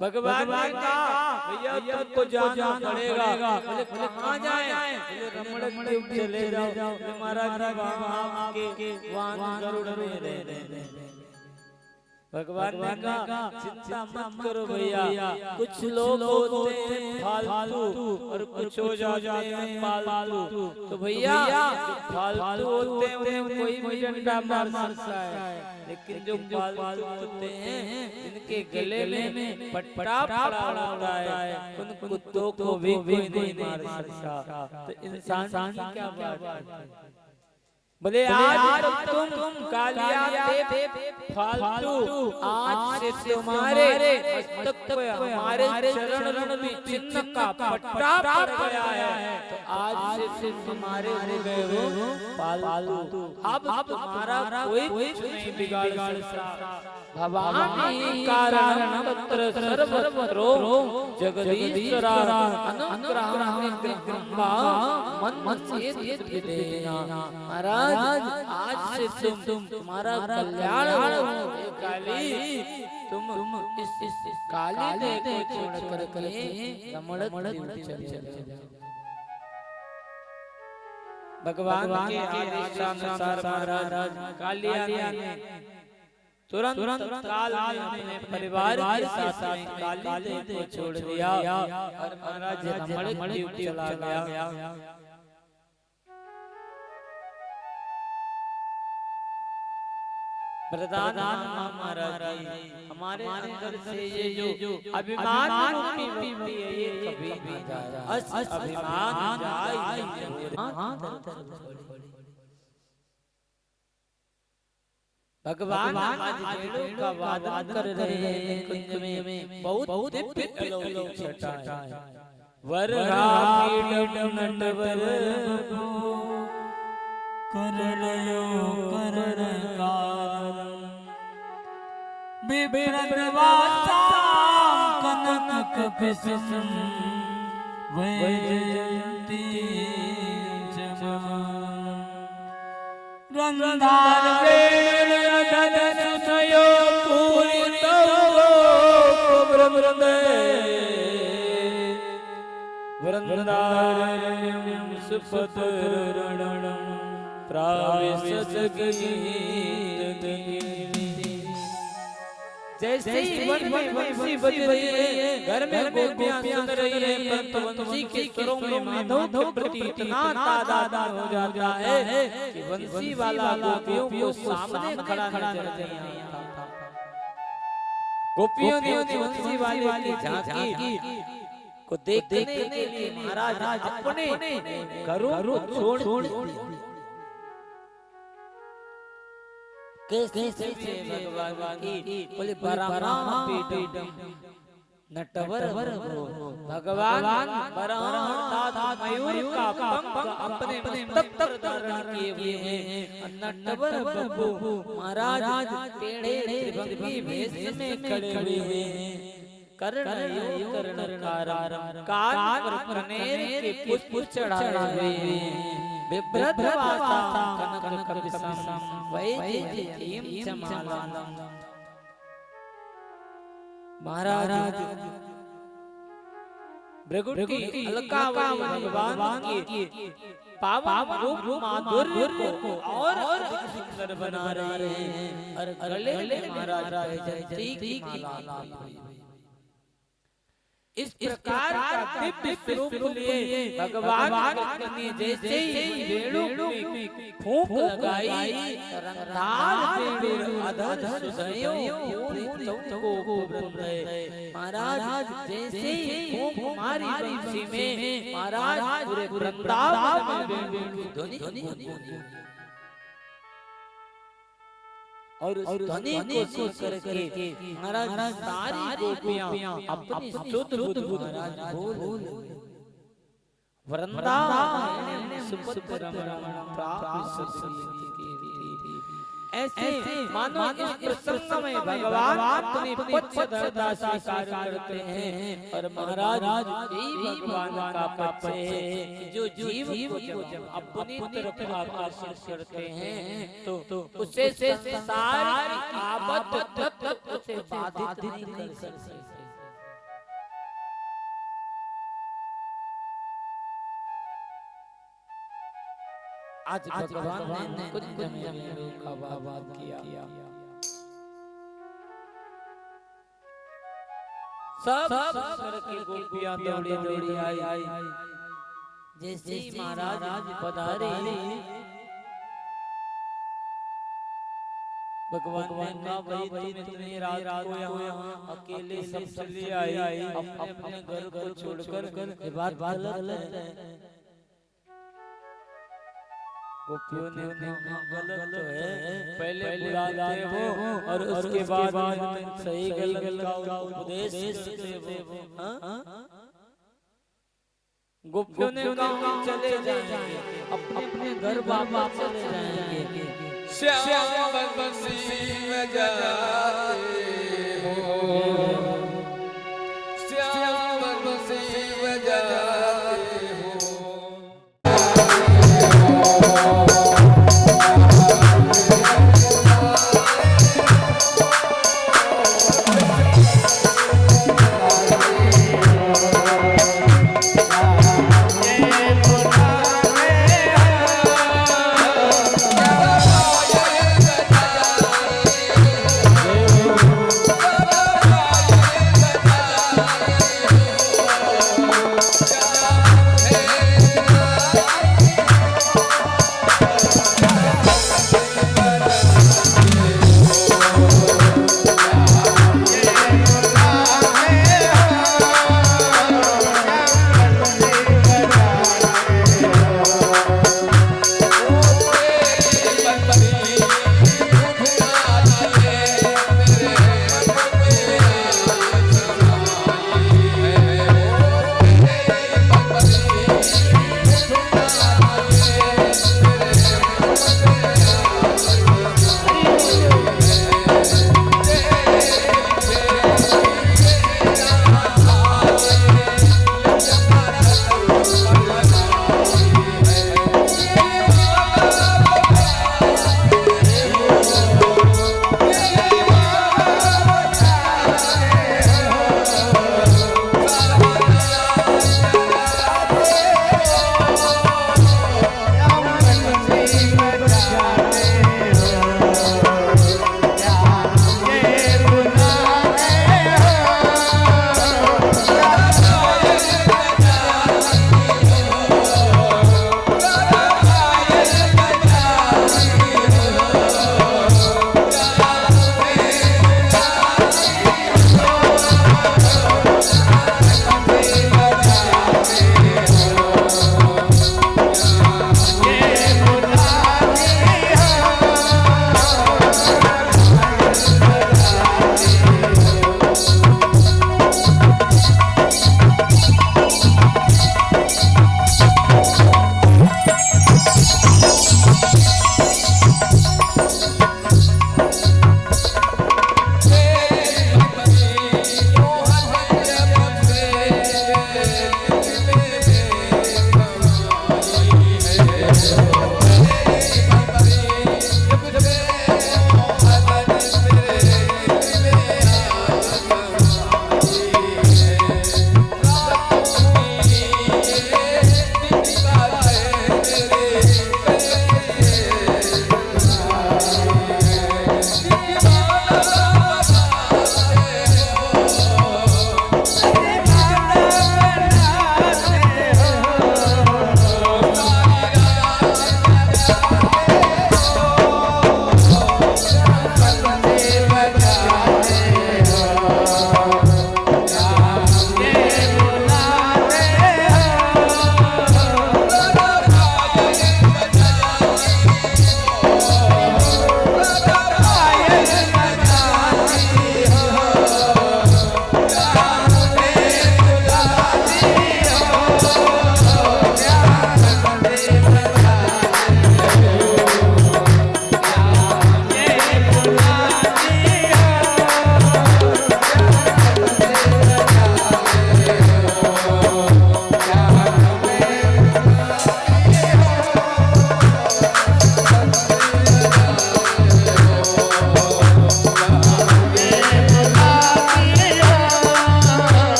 भगवान ने कहा भैया तुमको जाना पड़ेगा। बोले कहाँ जाए? बोले रमण के चले जाओ। महाराज वहाँ के वहाँ गरुड़ में रहे। भगवान ने कहा चिंता मत करो भैया, कुछ लोग होते हैं फालतू और कुछ हो जाते हैं पालतू। तो भैया फालतू होते हैं उन्हें कोई भी डंडा मार सकता है, लेकिन जो पालतू होते हैं इनके गले में पट्टा पड़ा होता है, उन कुत्तों को भी कोई नहीं मार सकता। तो इंसान की क्या बात है? बोले आज तुम कालिया फालतू, आज से तुम्हारे मस्तक पे हमारे चरण में चिन्ह का पट्टा पड़ गया है। तो आज से तुम्हारे हो गए हो फालतू। अब तुम्हारा कोई कुछ नहीं बिगाड़ सकता। भवानी कारणं तत्र सर्वत्र जगदीश्वरा अनुग्रहाणि ब्रह्मा मनमनसे विदेना। महाराज आज से तुम तुम्हारा कल्याण हो। काली तुम इस काली ने को छोड़ कर के रमण चले। भगवान के आदेशानुसार महाराज कालिया ने तुरंत काल में अपने परिवार के साथ काली को छोड़ दिया और महाराज रमण ड्यूटी चला गया। वरदान महाराज हमारे अंदर से ये जो अभिमान रूपी है ये कभी नहीं जाए। अभिमान भगवान आज भेड़ों का वादन कर रहे हैं। कुंज में बहुत दिव्य अलौकिक छटा है। वररापीडं नटवर करलयो करणकारं बिभ्रद्वासां कनककपिशं वैजयन्ती रंधारवेणुदधसुतयो पूरितो ब्रह्मृदे वृन्दारण्यं सुपतरणं जैसे ही वन में बंसी बज रही है, घर में गोपियां सुन रही है, परंतु बंसी के स्वरों में माधव के प्रति इतना तादाद हो जाता है कि बंसी वाला गोपियों को सामने खड़ा नजर नहीं आता। गोपियों ने बंसी वाले की झांकी को देखने के लिए महाराज अपने घरों को छोड़ कैसे भगवान की बोले बरहापीडं नटवर भगवान बरहा मयूर का पंख अपने मस्तक पर धारण किए हुए हैं। नटवर बबू महाराज टेढ़े त्रिभंगी वेश में खड़े हुए हैं। कर्णयो कर्णकारं कान पर कनेर के पुष्प चढ़ाए हुए हैं। बिभ्रद्वासां कनककपिशं वैजयन्तीं चमालां। महाराज भृगु की अलकावली भगवान की पावन रूप माधुर्य को और सुंदर बना रहे हैं और गले में महाराज वैजयंती की माला इस प्रकार का दिव्य स्वरूप लिए भगवान ने जैसे ही वेणु में फूंक लगाई, रंधार वेणु अधर सुधयो पूरितों को वृंदे। महाराज जैसे ही फूंक मारी बंसी में, महाराज पूरे वृंदावन में वेणु ध्वनि और उस ध्वनि को सुन करके महाराज सारी गोपियां अपनी शुद्ध बुद्ध महाराज बोल वृंदावन सुपतरमण प्राप्त ऐसे मानो इस प्रसंग में भगवान अपनी पक्ष धरता स्वीकार करते हैं और महाराज यही भगवान का पक्ष है कि जो जीव को जब अपनी तरफ आकर्षित करते हैं तो उसे संसार की आपद तक उसे बाधित नहीं कर सकते। आज भगवान ने कुछ जमीनों का आबाद किया। सब संसार की गोपियां दौड़ी दौड़ी आई। जैसे ही महाराज पधारे भगवान ने कहा भाई तुम इतनी रात को यहाँ अकेले सब चले आई अपने घर को छोड़कर। ये बात गलत है। गोपियों ने गलत तो है, पहले बुलाते हो और उसके बाद सही गलत का उपदेश देते हो। गोपियों ने कहा चले जाएंगे अपने घर वापस चले जाएंगे। श्याम बंसी में जाते हो, श्याम बंसी में जाते हो।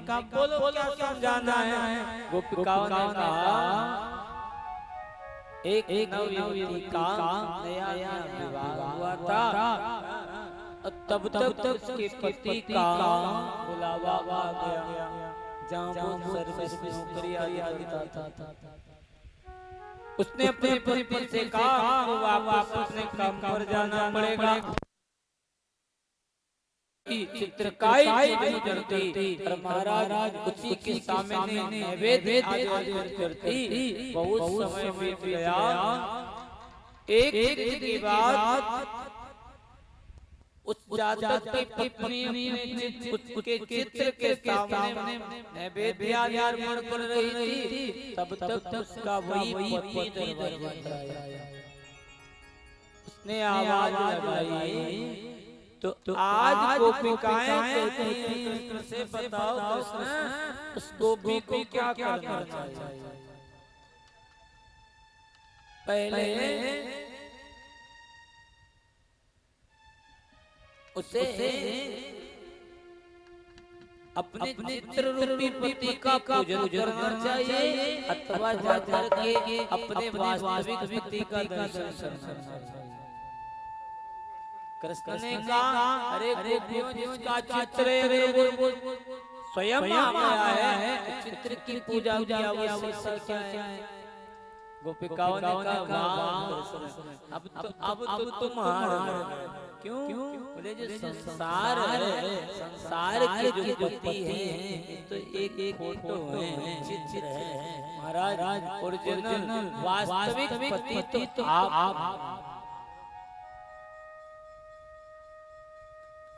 का बोलो क्या समझाना है। गोपिकाओं ने कहा एक नवयुवती का नया विवाह हुआ था, तब तक उसके पति का बुलावा आ गया, जहाँ वो सर्विस नौकरी आदि करता था। उसने अपने पति से कहा वो वापस अपने काम पर जाना पड़ेगा। चित्रकारी गुजरती और महाराज उसी के सामने नैवेद्य आदि करती। बहुत समय बीत गया। एक दिन के बाद उस जातक की पत्नी उसके चित्र के सामने नैवेद्य अर्पण कर रही थी, तब तक उसका वही पति दरवाजा आया। उसने आवाज लगाई तो आज गोपिकाएं कहती हैं कृष्ण से बताओ कृष्ण उस गोपी को क्या करना चाहिए। पहले उसे अपने चित्र रूपी पति का पूजन करना चाहिए अथवा जाकर के अपने वास्तविक पति का दर्शन करना चाहिए। कृष्ण ने कहा अरे गोपियों जिसका चित्र है वो स्वयं आ गया है, चित्र की पूजा की आवश्यकता क्या है। गोपिकाओं ने कहा अब तो तुम हार गए। क्यों? बोले जो संसार है, संसार के जो पति है तो एक फोटो है, चित्र है। महाराज ओरिजिनल वास्तविक पति तो आप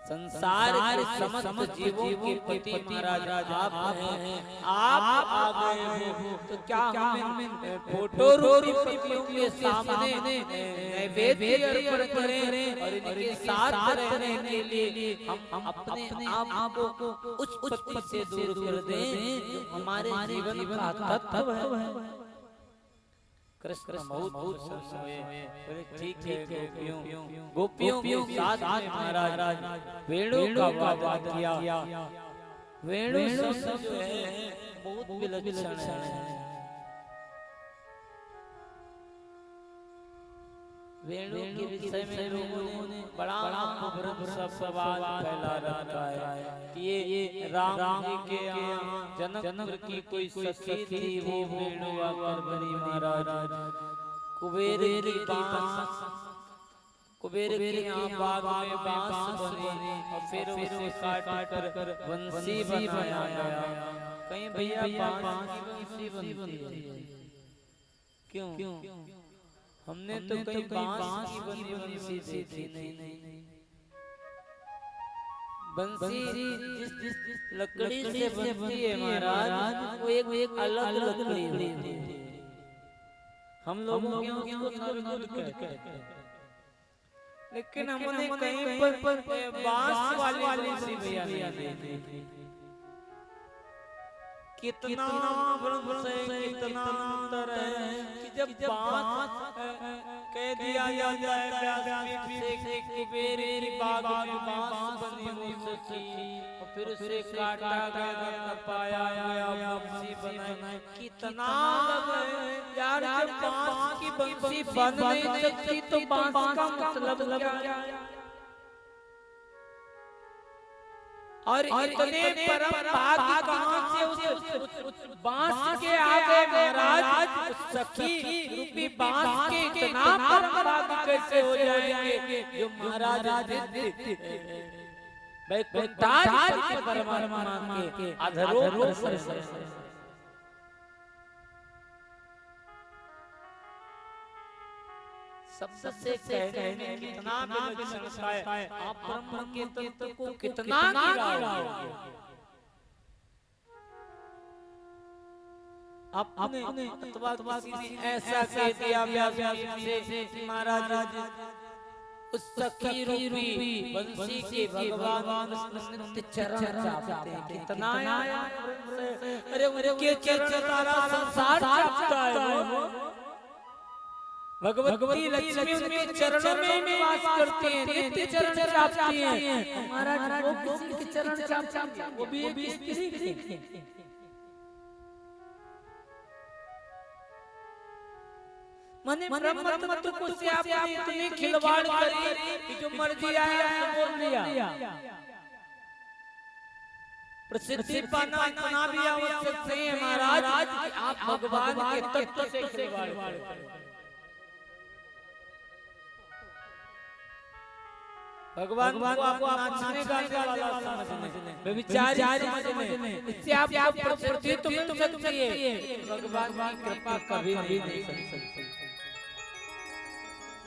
संसार के समस्त जीवों के पति महाराज आप हैं। आप आ गए हो तो क्या हमें फोटो रूपी पतियों के सामने नैवेद्य अर्पण करें और इनके साथ रहने के लिए हम अपने आप को उस पति से दूर कर दें जो हमारे जीवन का तत्व है। कृष्ण बहुत खुश हुए। बोले ठीक है गोपियों के साथ महाराज वेणु का वादन किया। वेणु शब्द जो है बहुत विलक्षण है। वेणु के विषय में लोगों ने बड़ा सवाल फैला रखा है कि ये राम जी के जनक की कोई सखी थी वो वेणु आकर बनी। महाराज कुबेर के यहाँ बाग में बांस बने और फिर उसे काट कर बंसी बनाया गया। कहीं भैया बांस की बंसी बनती है क्यों? हमने तो कहीं बांस की बनी बंसी देखी नहीं। बंसी जिस लकड़ी से बनती है महाराज वो एक अलग लकड़ी होती है। हम लोगों के उसको नल कहते हैं, लेकिन हमने कहीं पर बांस वाली बंसी भैया नहीं देखी। कितना कितना अंतर है कि जब बांस कह दिया जाता है से कुबेर की बाग में बांस बनी हो सकी और फिर उसे काटा गया पाया गया बंसी बनाई। कितना यार जब बांस की बंसी बन नहीं सकती तो बांस का मतलब क्या है? और इतने परम भाग्य कहां से उस बांस के आगे महाराज सखी रूपी बांस के इतना परम भाग्य कैसे हो जाएंगे जो महाराज वैकुंठाज के परमात्मा के अधरों शब्द से कहने कितना विलक्षणता है। आप ब्रह्म के तत्व को कितना गिराओगे। आपने अथवा किसी ने ऐसा कह दिया व्यास से महाराज उस सखी रूपी बंसी के भगवान नित्य चरण चाहते हैं। कितना आया अरे उनके चरण सारा संसार चाहता है। भगवती लक्ष्मी उनके चरणों में निवास करती हैं, नित्य चरण चापती हैं। महाराज वो किसी के चरण चापती हैं, वो भी एक स्त्री थी। मने ब्रह्म तत्व को से आपने इतनी खिलवाड़ करी कि जो मर्जी आया बोल दिया। प्रसिद्धि पाना इतना भी आवश्यक नहीं है महाराज कि आप भगवान के तत्व से खिलवाड़ करें। भगवान को आपको नाचने गाने वाला समझने, व्यभिचारी समझने, इससे आप प्रसिद्धि तो मिल सकती है, भगवान की कृपा कभी नहीं कर सकते।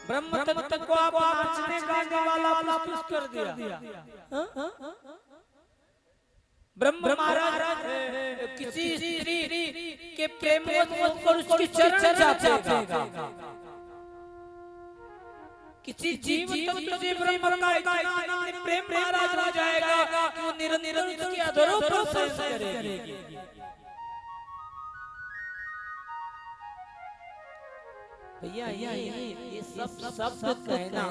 ब्रह्म तत्व को आप नाचने गाने वाला पुष्ट कर दिया। ब्रह्म महाराज किसी स्त्री के प्रेम पर उसकी चरण चापेगा, किसी जीव तत्व से ब्रह्म का इतना प्रेम महाराज हो जाएगा कि वो निरंतर उसकी अधरों पर संस करेगी। भैया ये सब शब्द कहना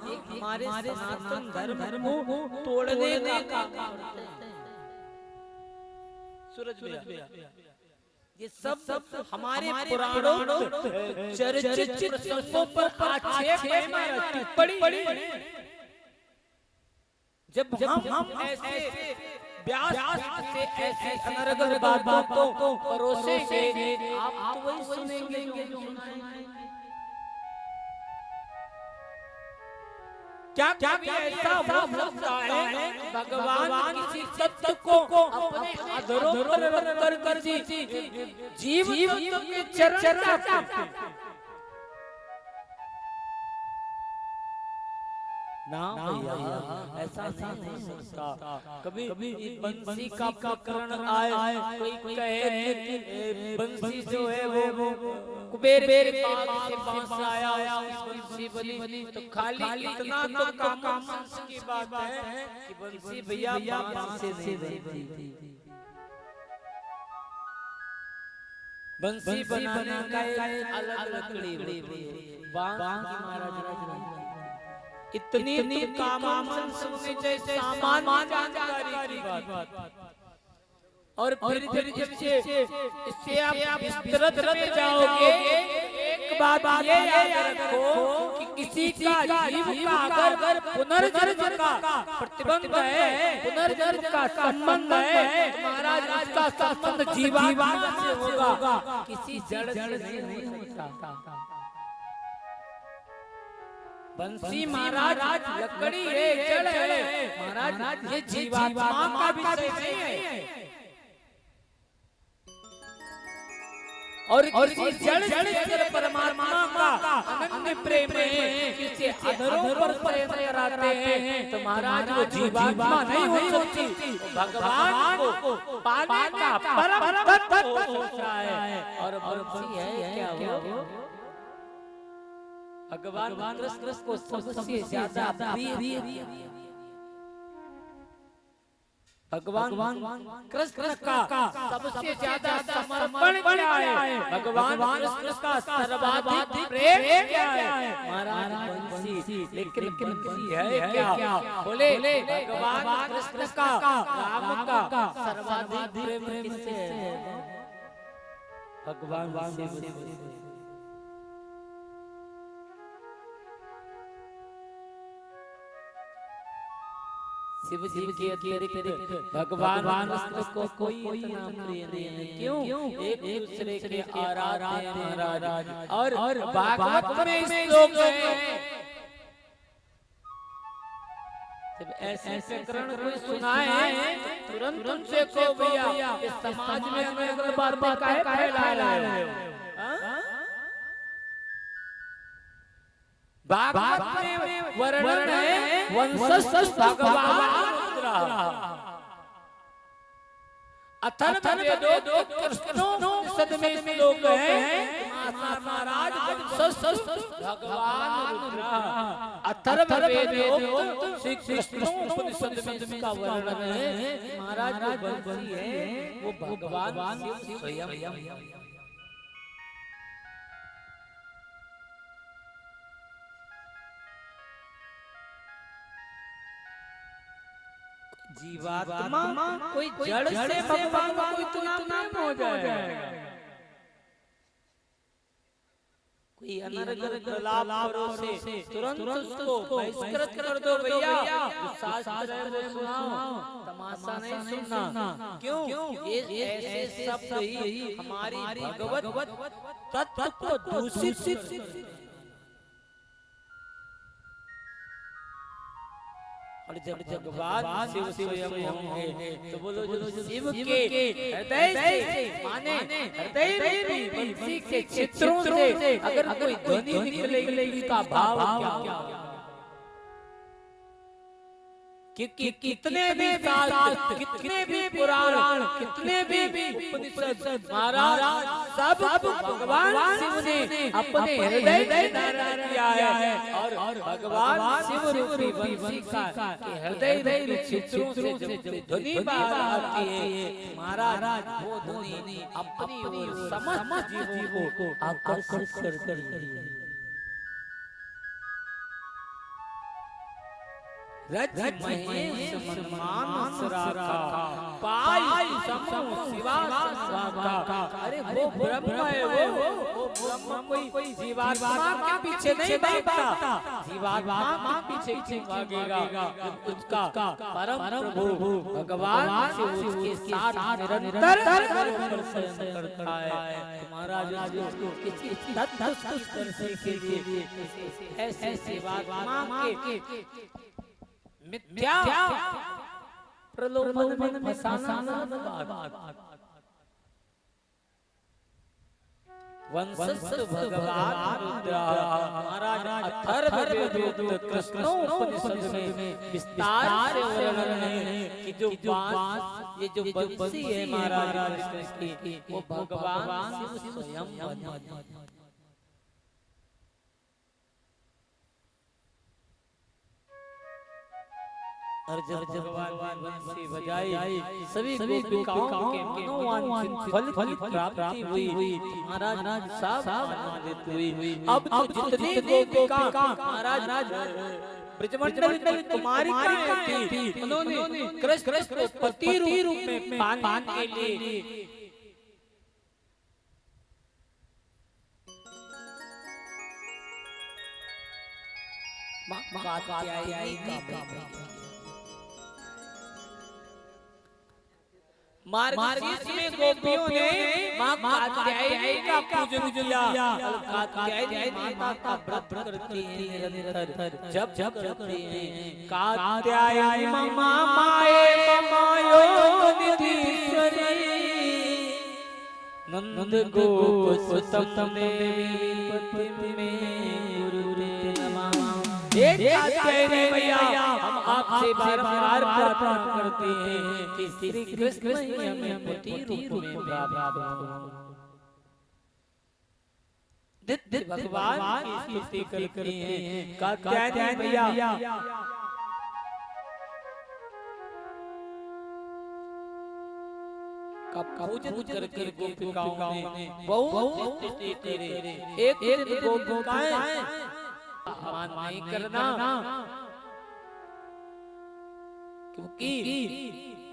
एक हमारे सनातन धर्म को तोड़ने का काम करते हैं। सूरज भैया ये सब हमारे पुराणों चर्चित प्रसंगों पर आक्षेप है, टिप्पणी। जब हम ऐसे व्यास से ऐसे अनर्गल बातों को परोसेंगे, आप तो वही सुनेंगे जो सुनाएंगे। क्या ऐसा हो सकता है भगवान किसी तत्व को अपने अधरों पर रख कर जीव के चरण चापते ना भैया, ऐसा नहीं हो सकता। कभी बंसी का प्रकरण आए, कोई कहे कि बंसी जो है वो कुबेर के बाग से बांस आया, बंसी बनी, तो खाली इतना तो काम की बात है कि बंसी भैया बांस से नहीं बनती। बंसी बनाने का एक अलग लकड़ी होती है, बांस महाराज इतनी कॉमन सेंस जैसे सामान्य जानकारी की बात। और फिर जब इससे आप विस्तृत में जाओगे, एक बात ये याद रखो कि किसी का जीव का अगर पुनर्जन्म का प्रतिबंध है, पुनर्जन्म का संबंध है, तो महाराज उसका संबंध जीवात्मा से होगा, किसी जड़ से नहीं होता। बंसी महाराज लकड़ी है, जड़ है महाराज, ये जीवात्मा का विषय नहीं है। और इसी जड़ परमात्मा का अनन्य प्रेम है, किसी अधरों पर प्रेम कराते हैं, तो महाराज वो जीवात्मा नहीं हो सकती, भगवान को पाने का परम तत्व होता है। और बंसी है क्या वो भगवान कृष्ण को सबसे ज्यादा प्रिय भगवान कृष्ण का सबसे ज्यादा समर्पण क्या है, भगवान कृष्ण का सर्वाधिक प्रेम क्या है, महाराज बंसी। लेकिन बंसी है क्या? बोले भगवान कृष्ण का राम का सर्वाधिक प्रेम किससे है? भगवान से। शिव जी के अतिरिक्त भगवान कृष्ण को कोई इतना प्रिय नहीं है। क्यों? एक दूसरे के आराध्य महाराज। और भागवत में इस श्लोक है, जब ऐसे प्रकरण कोई सुनाए तुरंत उनसे को भैया इस समाज में हमें अगर बात काहे फैला रहे हो? भागवत में वर्णन है वंशस्थ भगवान अथर्ववेदो कृष्णोपनिषद में श्लोक है, महाराज वंशस्थ भगवान अथर्ववेदो श्री कृष्णोपनिषद में इसका वर्णन है। महाराज जो बंसी है वो भगवान स्वयं। जीवात्मा कोई जड़ से भगवान का कोई तुलना नहीं हो जाएगा। कोई अनर्गल कलाकारों से तुरंत उसको बहिष्कृत कर दो भैया। जो शास्त्र है वो सुनाओ, तमाशा नहीं सुनना। क्यों? ये ऐसे शब्द ही हमारी भगवत तत्व को दूषित। और जब भगवान शिव स्वयं होंगे तो बोलो जो शिव के हृदय से माने हृदय में बंसी के चित्रों से अगर कोई ध्वनि निकलेगी उसका भाव क्या? कि कितने भी शास्त्र, कितने भी पुराण, कितने भी उपनिषद महाराज सब भगवान शिव ने अपने हृदय में धारण किया है। और भगवान शिव रूपी बंसी का हृदय में चित्रों से जब ध्वनि बाहर आती है महाराज, वो ध्वनि अपनी ओर समस्त जीवों को आकर्षित करती है। रज महेश मनमान सराका पाई समूह शिवा का। अरे वो ब्रह्म है, वो ब्रह्म कोई जीवात्मा के पीछे नहीं भागता, जीवात्मा के पीछे भागेगा। उसका परम प्रभु भगवान से उसके साथ निरंतर दर्शन करता है। महाराज उसको किसी तत्व स्पर्श के लिए ऐसे जीवात्मा के मिथ्या प्रलोभन में फंसाना वंशस्थ भगवान रुद्र महाराज अथर्ववेद कृष्णोपनिषद में विस्तार से वर्णन है कि जो बांस ये जो बंसी है महाराज कृष्ण की वो भगवान शिव स्वयं बना। और जब भगवान बंसी बजाई सभी गोपिकाओं के मनोवांछित फल की प्राप्ति हुई। महाराज सब आनंदित हुई। अब तो जितनी गोपिका महाराज ब्रजमंडल में कुमारिकाएं थी, उन्होंने कृष्ण को पति रूप में पाने के लिए मार्गीस में गोपियों ने मां कात्यायनी का पूजन किया। कात्यायनी माता व्रत करती हैं निरंतर, जब करती हैं कात्यायनी ममा माए ममायो निधीश्वरी नंद गोप सुतम देवी पति में गुरुदेव नमः। कात्यायनी मैया हम आपसे बार-बार प्रार्थना करते हैं कि श्री कृष्ण हमें पति रूप में प्राप्त हो। नित्य भगवान की स्तुति करते हैं कात्यायनी मैया। पूजन करके गोपिकाओं ने बहुत स्तुति करे। एक दिन गोपिकाएं मान नहीं करना, क्योंकि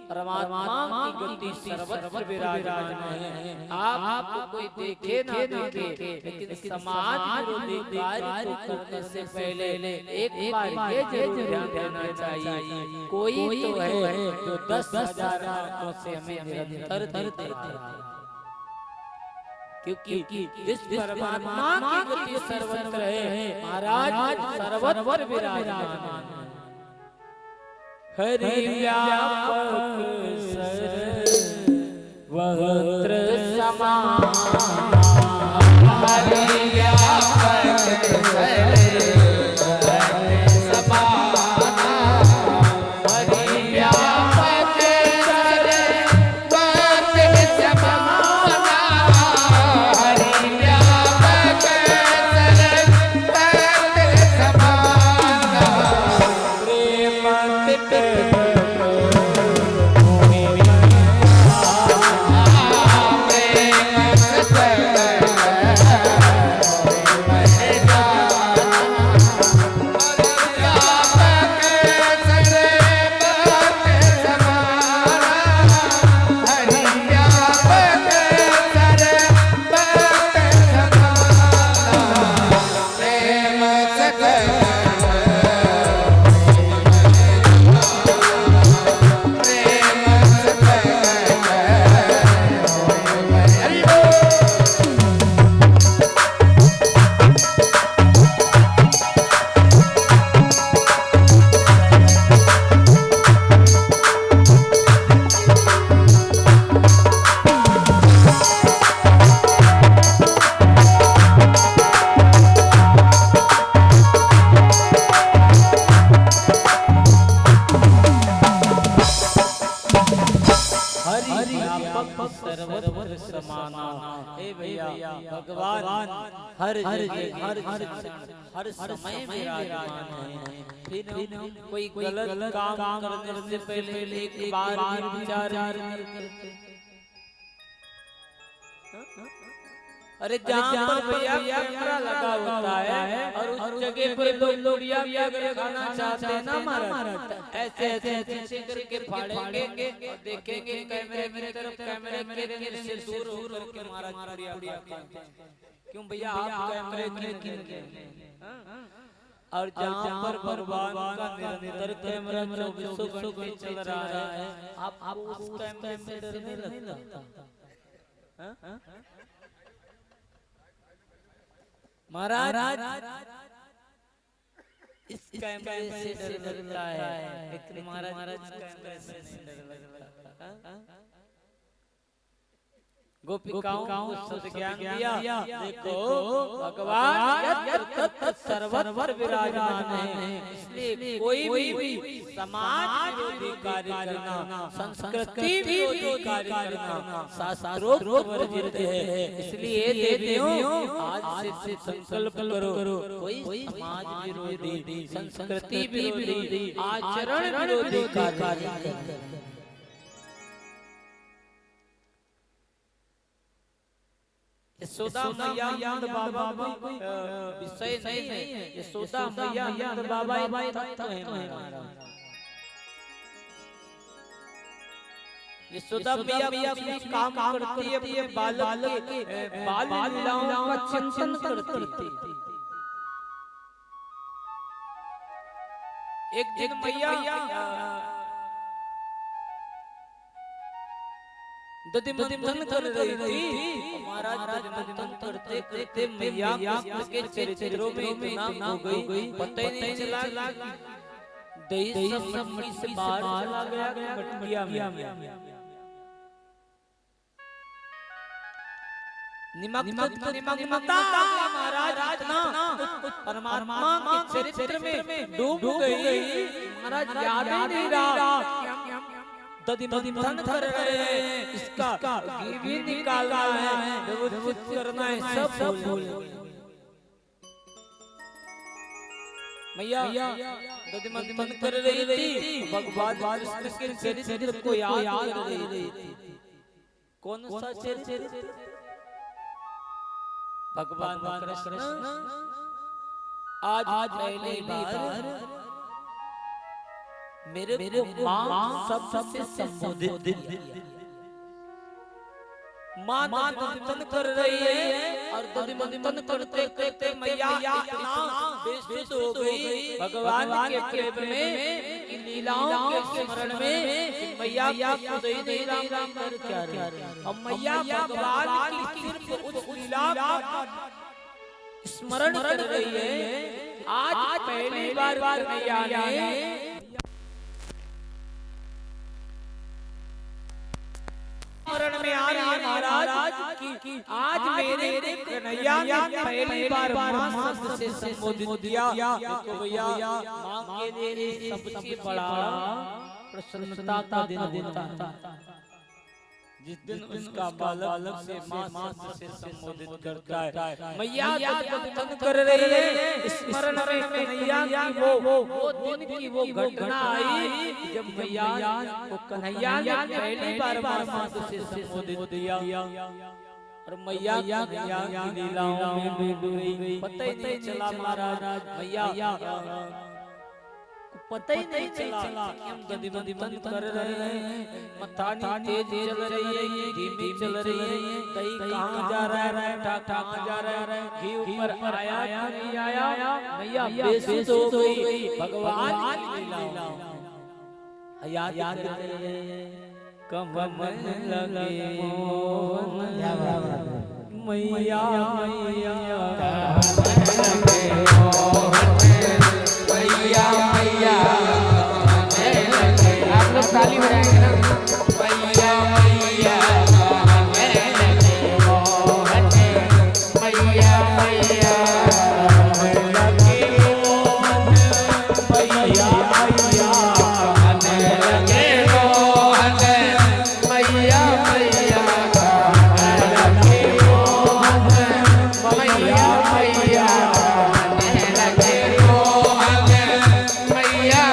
परमात्मा की गति सर्वत्र विराजमान है। आप कोई देखे ना देखे, लेकिन समाज विरोधी कार्य को करने से पहले एक बार ये जरूर ध्यान देना चाहिए, कोई तो है जो 10,000 आंखों से हमें निरंतर देता है। क्योंकि इस परमात्मा की गति सर्वत्र है महाराज, सर्वत्र विराजमान है। हरि व्यापक सर्वत्र समान, हरि व्यापक सर्वत्र समान, हरि व्यापक सर्वत्र समान, हरि व्यापक सर्वत्र समान। प्रेम हर समय विराजमान है। फिर कोई गलत काम करने से पहले एक बार विचार करते। अरे जहाँ पर भैया कैमरा लगा होता है और उस जगह पर लोग अगर खाना चाहते हैं ना महाराज, ऐसे ऐसे करके फाड़ेंगे और देखेंगे कैमरे की तरफ, कैमरे से दूर होकर के महाराज क्यों भैया आप कैमरे की और जहाँ पर भगवान का निरंतर कैमरा 24 घंटे चल रहा है, आप उस कैमरे से डर नहीं लगता? महाराज इस कैमरे से डर लगता है, लेकिन महाराज कैमरे से नहीं डर लगता। गोपिकाओं को सद्ज्ञान दिया, देखो भगवान सर्वत्र विराजमान है, इसलिए कोई भी समाज विरोधी कार्य करना, संस्कृति विरोधी कार्य करना शास्त्रोक्त वर्जित है। इसलिए देवियों आज से संकल्प करो, कोई समाज विरोधी, संस्कृति विरोधी, आचरण विरोधी कार्य करना। यशोदा मैया नंद बाबा कोई विषय नहीं है, यशोदा मैया नंद बाबा तत्व है महाराज। यशोदा मैया अपनी काम करती है, अपने बाल लीलाओं का चिंतन करती है। एक दिन मैया दधिमंथन कर रही थी, महाराज दधिमंथन करते करते मैया के चरित्रों में इतना हो गई, पता ही नहीं चला दही सब मटकी से बाहर चला गया मटकिया में। निमक महाराज परमात्मा के चरित्र में डूब गई, महाराज याद नहीं रहा दधिमंथन कर रहे हैं, इसका घी भी निकालना है, व्यवस्थित करना है, सब भूल मैया दधिमंथन कर रही थी, भगवान कृष्ण के चरित्र को याद कर रही थी। कौन सा चरित्र? भगवान कृष्ण आज पहली बार मेरे को मां सबसे संबोधित मां दधिमंथन कर रही है, और दधिमंथन करते करते मैया इतना बेसुध हो गई भगवान के प्रेम में, कि लीलाओं के स्मरण में मैया को दही दही राम राम कर क्या रही, और मैया भगवान की सिर्फ उस लीला का स्मरण कर रही है। आज पहली बार मैया ने स्मरण में आ रही है महाराज कि आज मेरे कन्हैया ने पहली बार मां शब्द से संबोधित किया। देखो भैया मां के लिए सबसे बड़ा प्रसन्नता का दिन होता है जिस दिन उसका बालक से मां से संबोधित करता है। मैया दधिमंथन कर रही है, स्मरण में कन्हैया की वो दिन की वो घटना आई जब मैया को कन्हैया ने पहली बार मां से संबोधित किया, और मैया की लीलाओं में डूब गई, पता ही नहीं चला महाराज मैया पता ही नहीं चला कि हम दधिमंथन कर रहे हैं। मथानी तेज चल रही है, धीमी चल रही है, कहीं कहां जा रहा है, कहां जा रहा है, घी ऊपर आया नहीं आया, मैया बेसुध हो गई भगवान की लीलाओं याद कर रहे हैं। कमल लगे मोहन मैया मैया मैया मैया आप लोग ताली बजाएंगे ना। मैया मैया मैया मैया मैया मैया मन लगे मोहन मैया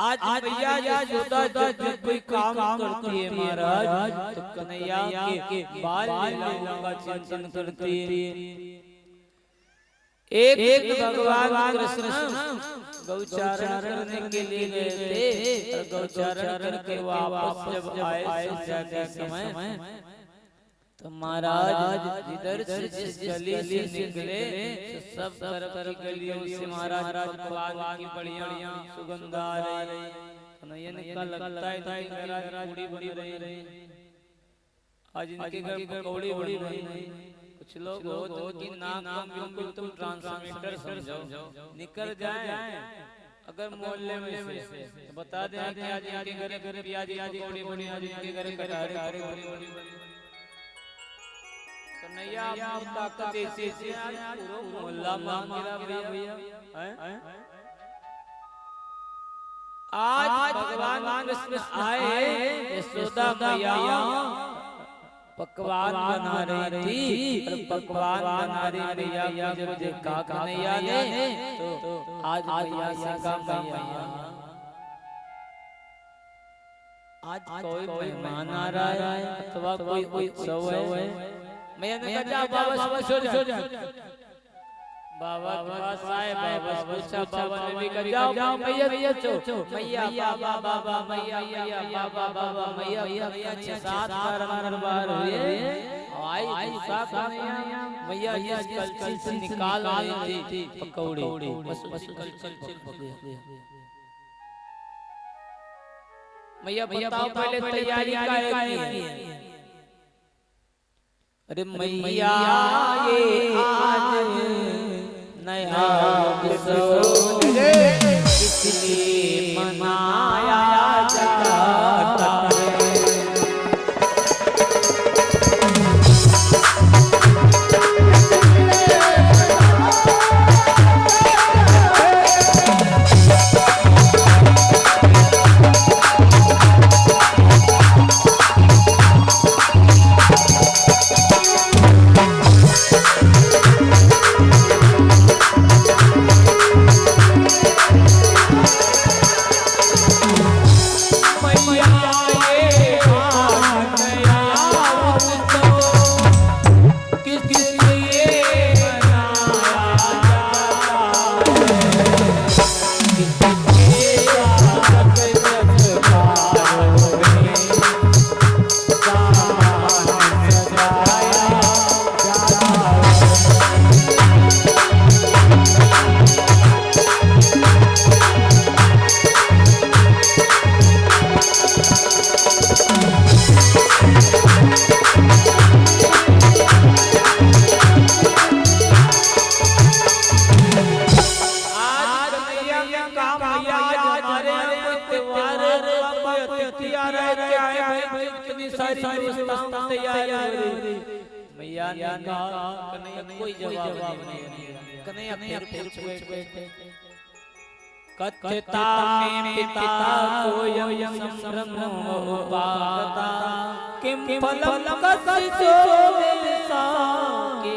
आज भैया आज होता जब कोई काम करती है महाराज तो कन्हैया के बाल लीला का चिंतन करती है एक भगवान कृष्ण गौचारण करने के लिए गए थे और गौचारण करके वापस जब आए जाते समय तो महाराज जिधर से जिस गली से निकले तो सब तरफ की गलियों से महाराज भगवान की बढ़िया सुगंध आ रही नयन का लगता है महाराज पूरी बनी रही। आज इनके घर पकौड़ी बनी रही। कुछ लोग हो कि नाम बिल्कुल तुम ट्रांसमीटर समझो निकल जाए अगर मोहल्ले में से तो बता दें कि आज इनके घर प्याज पकौड़ी बनी, आज इनके घर कटहरे बनी। तो नैया अपनी ताकत ऐसी से पूरा मोहल्ला मांग रहा भैया हैं। आज भगवान कृष्ण आए यशोदा मैया पकवान बना रही थी और पकवान बना रही मैया जब देखा कन्हैया ने तो आज मैया से कहा मैया आज कोई मेहमान आ रहा है अथवा कोई उत्सव है। मैया ने कहा बाबा सो जा। बाबा के पास आए, बाबा से पूछा, बाबा ने भी कहा जाओ मैया सो। मैया बाबा मैया बाबा मैया 6-7 बार हुए आई साथ मैया कलछी से निकाल रही थी पकौड़ी बस मैया बताओ पहले तैयारी का है। अरे मैया ये आज नया उत्सव इसलिए मनाया जाता है। मैया ने कहा कन्हैया कोई जवाब नहीं। कन्हैया फिर बैठे कथता में पिता कोयम संभ्रम उपागता किम फलम कसितो दिलसा के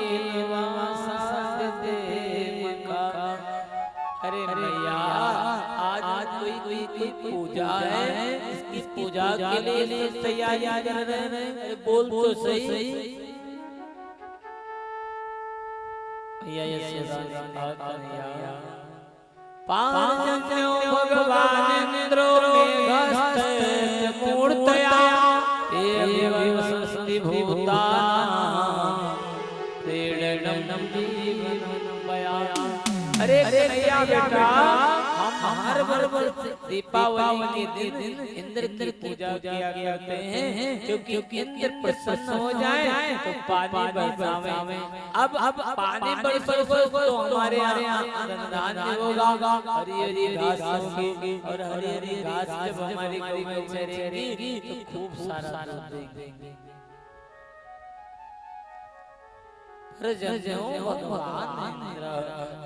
वासादे मका। अरे मैया आज कोई पूजा है, इस पूजा के लिए तैयारी कर रहे हैं। बोल तो सही भैया यशोदा पांचन्यो भगवान इंद्रो मेघस्त मूर्तया एवं संस्ति भूतानां प्रेरणं जीवनं बया। अरे कन्हैया बेटा हम हर वर्ष दीपावली के दिन इंद्र की पूजा किया करते हैं क्योंकि इंद्र प्रसन्न हो जाए तो पानी बरसावे। अब पानी बरसे तो हमारे यहाँ धान्य होगा, हरी हरी घास होगी और हरी हरी घास जब हमारी गौ में चरेगी तो खूब सारा दूध देंगे। भगवान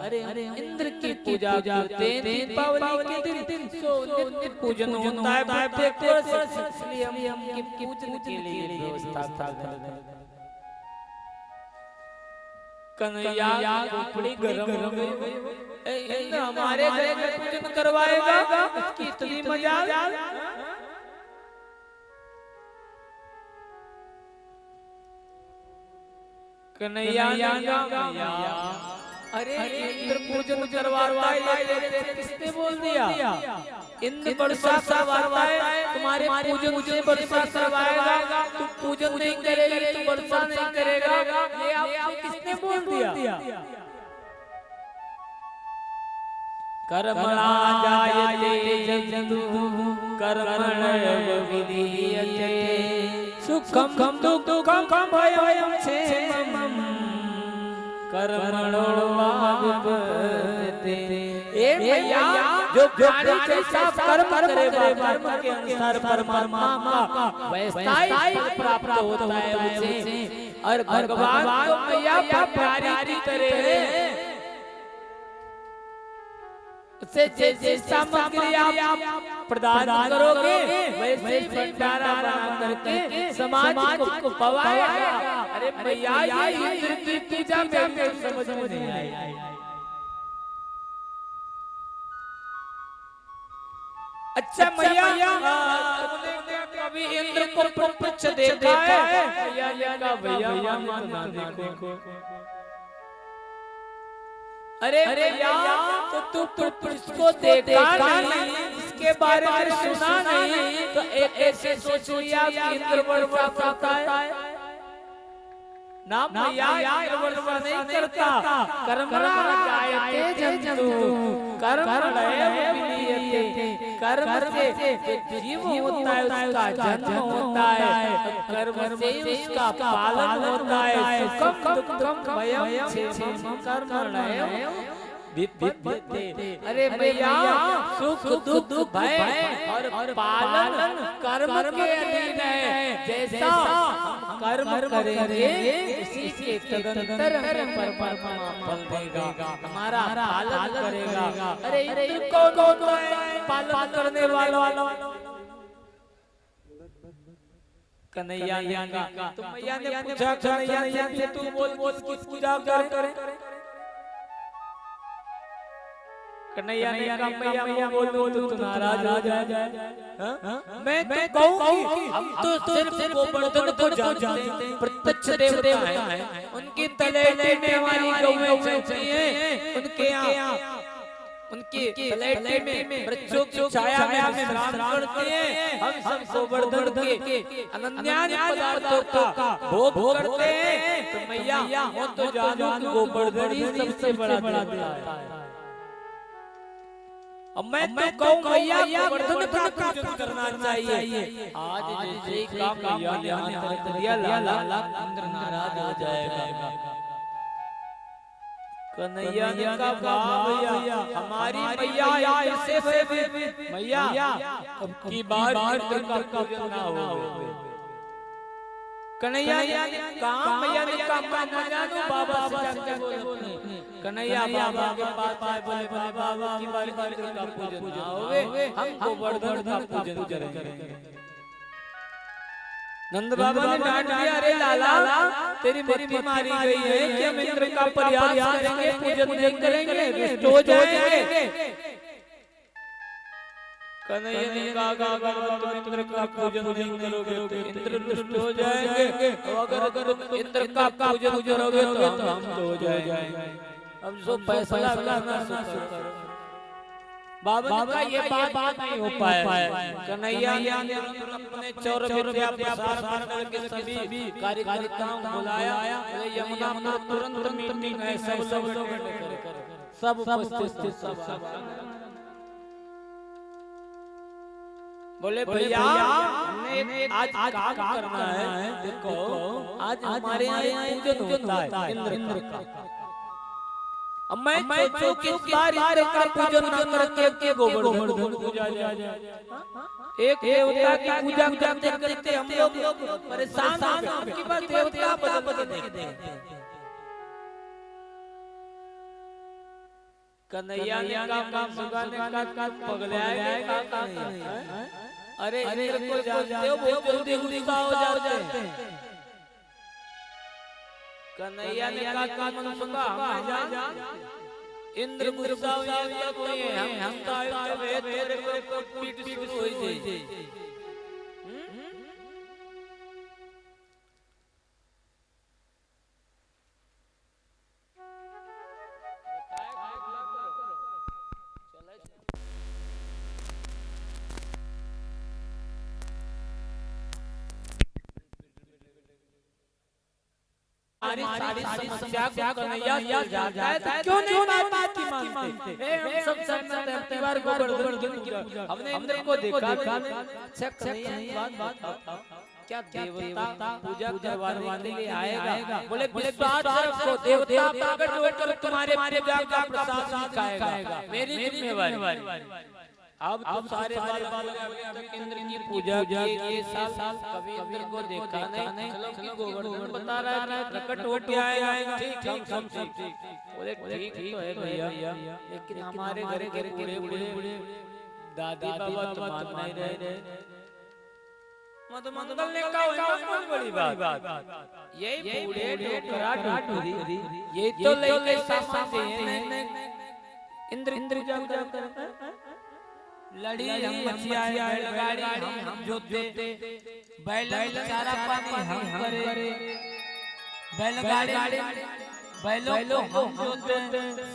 अरे इंद्र की पूजा करते दीपावली के दिन नित्य पूजन होता है। इसलिए हम की पूजन के लिए व्यवस्था कर दें। कन्हैया बड़ी गरम हो गई। इंद्र हमारे घर में पूजन करवाएगा, इसकी इतनी मजाल। कन्हैया अरे इंद्र पूजन करवाता है ये तेरे किसने बोल दिया? इंद्र वर्षा करवाता है, तुम्हारे पूजन से वर्षा करवाएगा, तू पूजन नहीं करेगी तो वर्षा नहीं करेगा, ये आपको किसने बोल दिया? कर्मणा जायते जन्तु कर्मणैव विधीयते सुखं दुःखं भयं क्षेमं कर्मणो वा विपद्यते। ए भैया जो प्राणी जैसा कर्म करेगा कर्म के अनुसार परमात्मा का वैसा ही प्राप्त होता है उसे। और भगवान को भैया प्यारी तरह उसे जैसे सामग्री आप प्रदान करोगे वैसे भंडारा बना करके समाज को पवाएगा। अरे भैया ये इंद्र की पूजा मेरे समझ में नहीं आई। अच्छा भैया तुमने कभी इंद्र को प्रत्यक्ष देखा है? भैया ना देखो। अरे यार तो तू इसको देखा नहीं, इसके बारे में सुना नहीं, तो ऐसे सोच लिया कि इंद्र वर्षा करता है। ना भैया इंद्र वर्षा नहीं करता, कर्मणा जायते जन्तु कर्मणैव विधीयते। कर्म से जीव होता है उसका जन्म होता है, कर्म से उसका पालन होता है। सुखं दुःखं भयं क्षेमं कर्मणैव विपद्यते। अरे भैया सुख दुख भय और पालन कर्म के अधीन है। जैसा कर्म करेंगे उसी के तदंतर हमें परमात्मा फल देगा, हमारा पालन करेगा। अरे इंद्र कौन होता है पालन करने वाला? कन्हैया का। तो मैया ने पूछा कन्हैया से तू बोल किस पूजा करे? कन्हैया ने कहा मैया बोल तू नाराज हो जाए। मैं तो कहूं हम तो सिर्फ गोवर्धन को जानते हैं, प्रत्यक्ष देवता हैं, उनकी तलैटी में हमारी गौएं चलती हैं, उनकी तलैटी में वृक्षों की छाया में हम विश्राम करते हैं। हम सब गोवर्धन के अनन्य पदार्थों का भोग करते हैं। तो मैया वो तो जानो कि गोवर्धन ही सबसे बड़ा देवता है। अब मैं तो कहूं भैया गोवर्धन का पूजन करना चाहिए। आज जैसे काम मैया ने हाथ दिया लाला इंद्र नाराज हो जाएगा। कन्हैया ने कहा भैया हमारी मैया ऐसे मैया अब की बार इंद्र का पूजन ना हो। कन्हैया ने कहा मैया ने कहा मैं जानू बाबा से जाके बोले। कन्हैया बाबा के पास आए, बोले बाबा की बार इंद्र का पूजन ना होवे, हम गोवर्धन का पूजन करेंगे। नंद बाबा ने डांट दिया, अरे लाला तेरी मति मारी गई है कि हम इंद्र का प्रयास करेंगे, पूजन नहीं करेंगे, रुष्ट हो जाएंगे। कन्हैया ने कहा तुम इंद्र का पूजन नहीं करोगे तो इंद्र रुष्ट हो जाएंगे, अगर इंद्र का पूजन करोगे तो हम तो हो जाएंगे। अब जो फैसला करना करो। बाबा ने कहा ये बात नहीं हो पाया। कन्हैया ने अपने चौर विद्या प्रसार मंडल के सभी कार्यकर्ताओं को बुलाया, यमुना में तुरंत मीटिंग है, सब उपस्थित सब बोले भैया हमने आज काम करना है। देखो आज हमारे यहाँ पूजन होता है इंद्र का। अब मैं सोचो कि इस बार इंद्र का पूजन करके गोवर्धन पूजा जाए। एक देवता की पूजा करते करते हम लोग परेशान हो गए। अब की बार देवता बदल देते। कन्हैया ने कहा मुगा ने कहा पगलाएगा का नहीं। अरे इंद्र को जानते हो बहुत जल्दी गुस्सा हो जाते हैं। कन्हैया ने कहा मनसुखा हम जान इंद्र गुस्सा हो जाता कोई है, हम तो आए तेरे को पीट शुरू हो जाए। सारी समस्या को कन्हैया सुलझाता है, तो क्यों नहीं बात की मानते? हम सब सहमत हैं, अब बार गोवर्धन की पूजा हमने इंद्र को देखा। अच्छा कन्हैया बात क्या देवता पूजा करवाने के लिए आएगा? बोले विश्वास रखो, देवता प्रकट होकर तुम्हारे पूजा का प्रसाद खाएगा, मेरी जिम्मेवारी। अब तो सारे इंद्र की पूजा किए, साल कभी इंद्र को देखा नहीं। चलो गोवर्धन बता रहा है प्रकट हो के आएगा, ठीक हम सब ठीक। बोले ठीक तो है भैया, लेकिन हमारे घर के बूढ़े दादी बाबा तो मान नहीं रहे। मंगल ने कहा कौन बड़ी बात, यही बूढ़े ठोकरा ये तो ले सामान है। इंद्र पूजा करता है, लड़ी हम मछिया बैलगाड़ी हम जोते, बैल चारा पानी हम करे, बैलगाड़ी बैलों को हम जोते,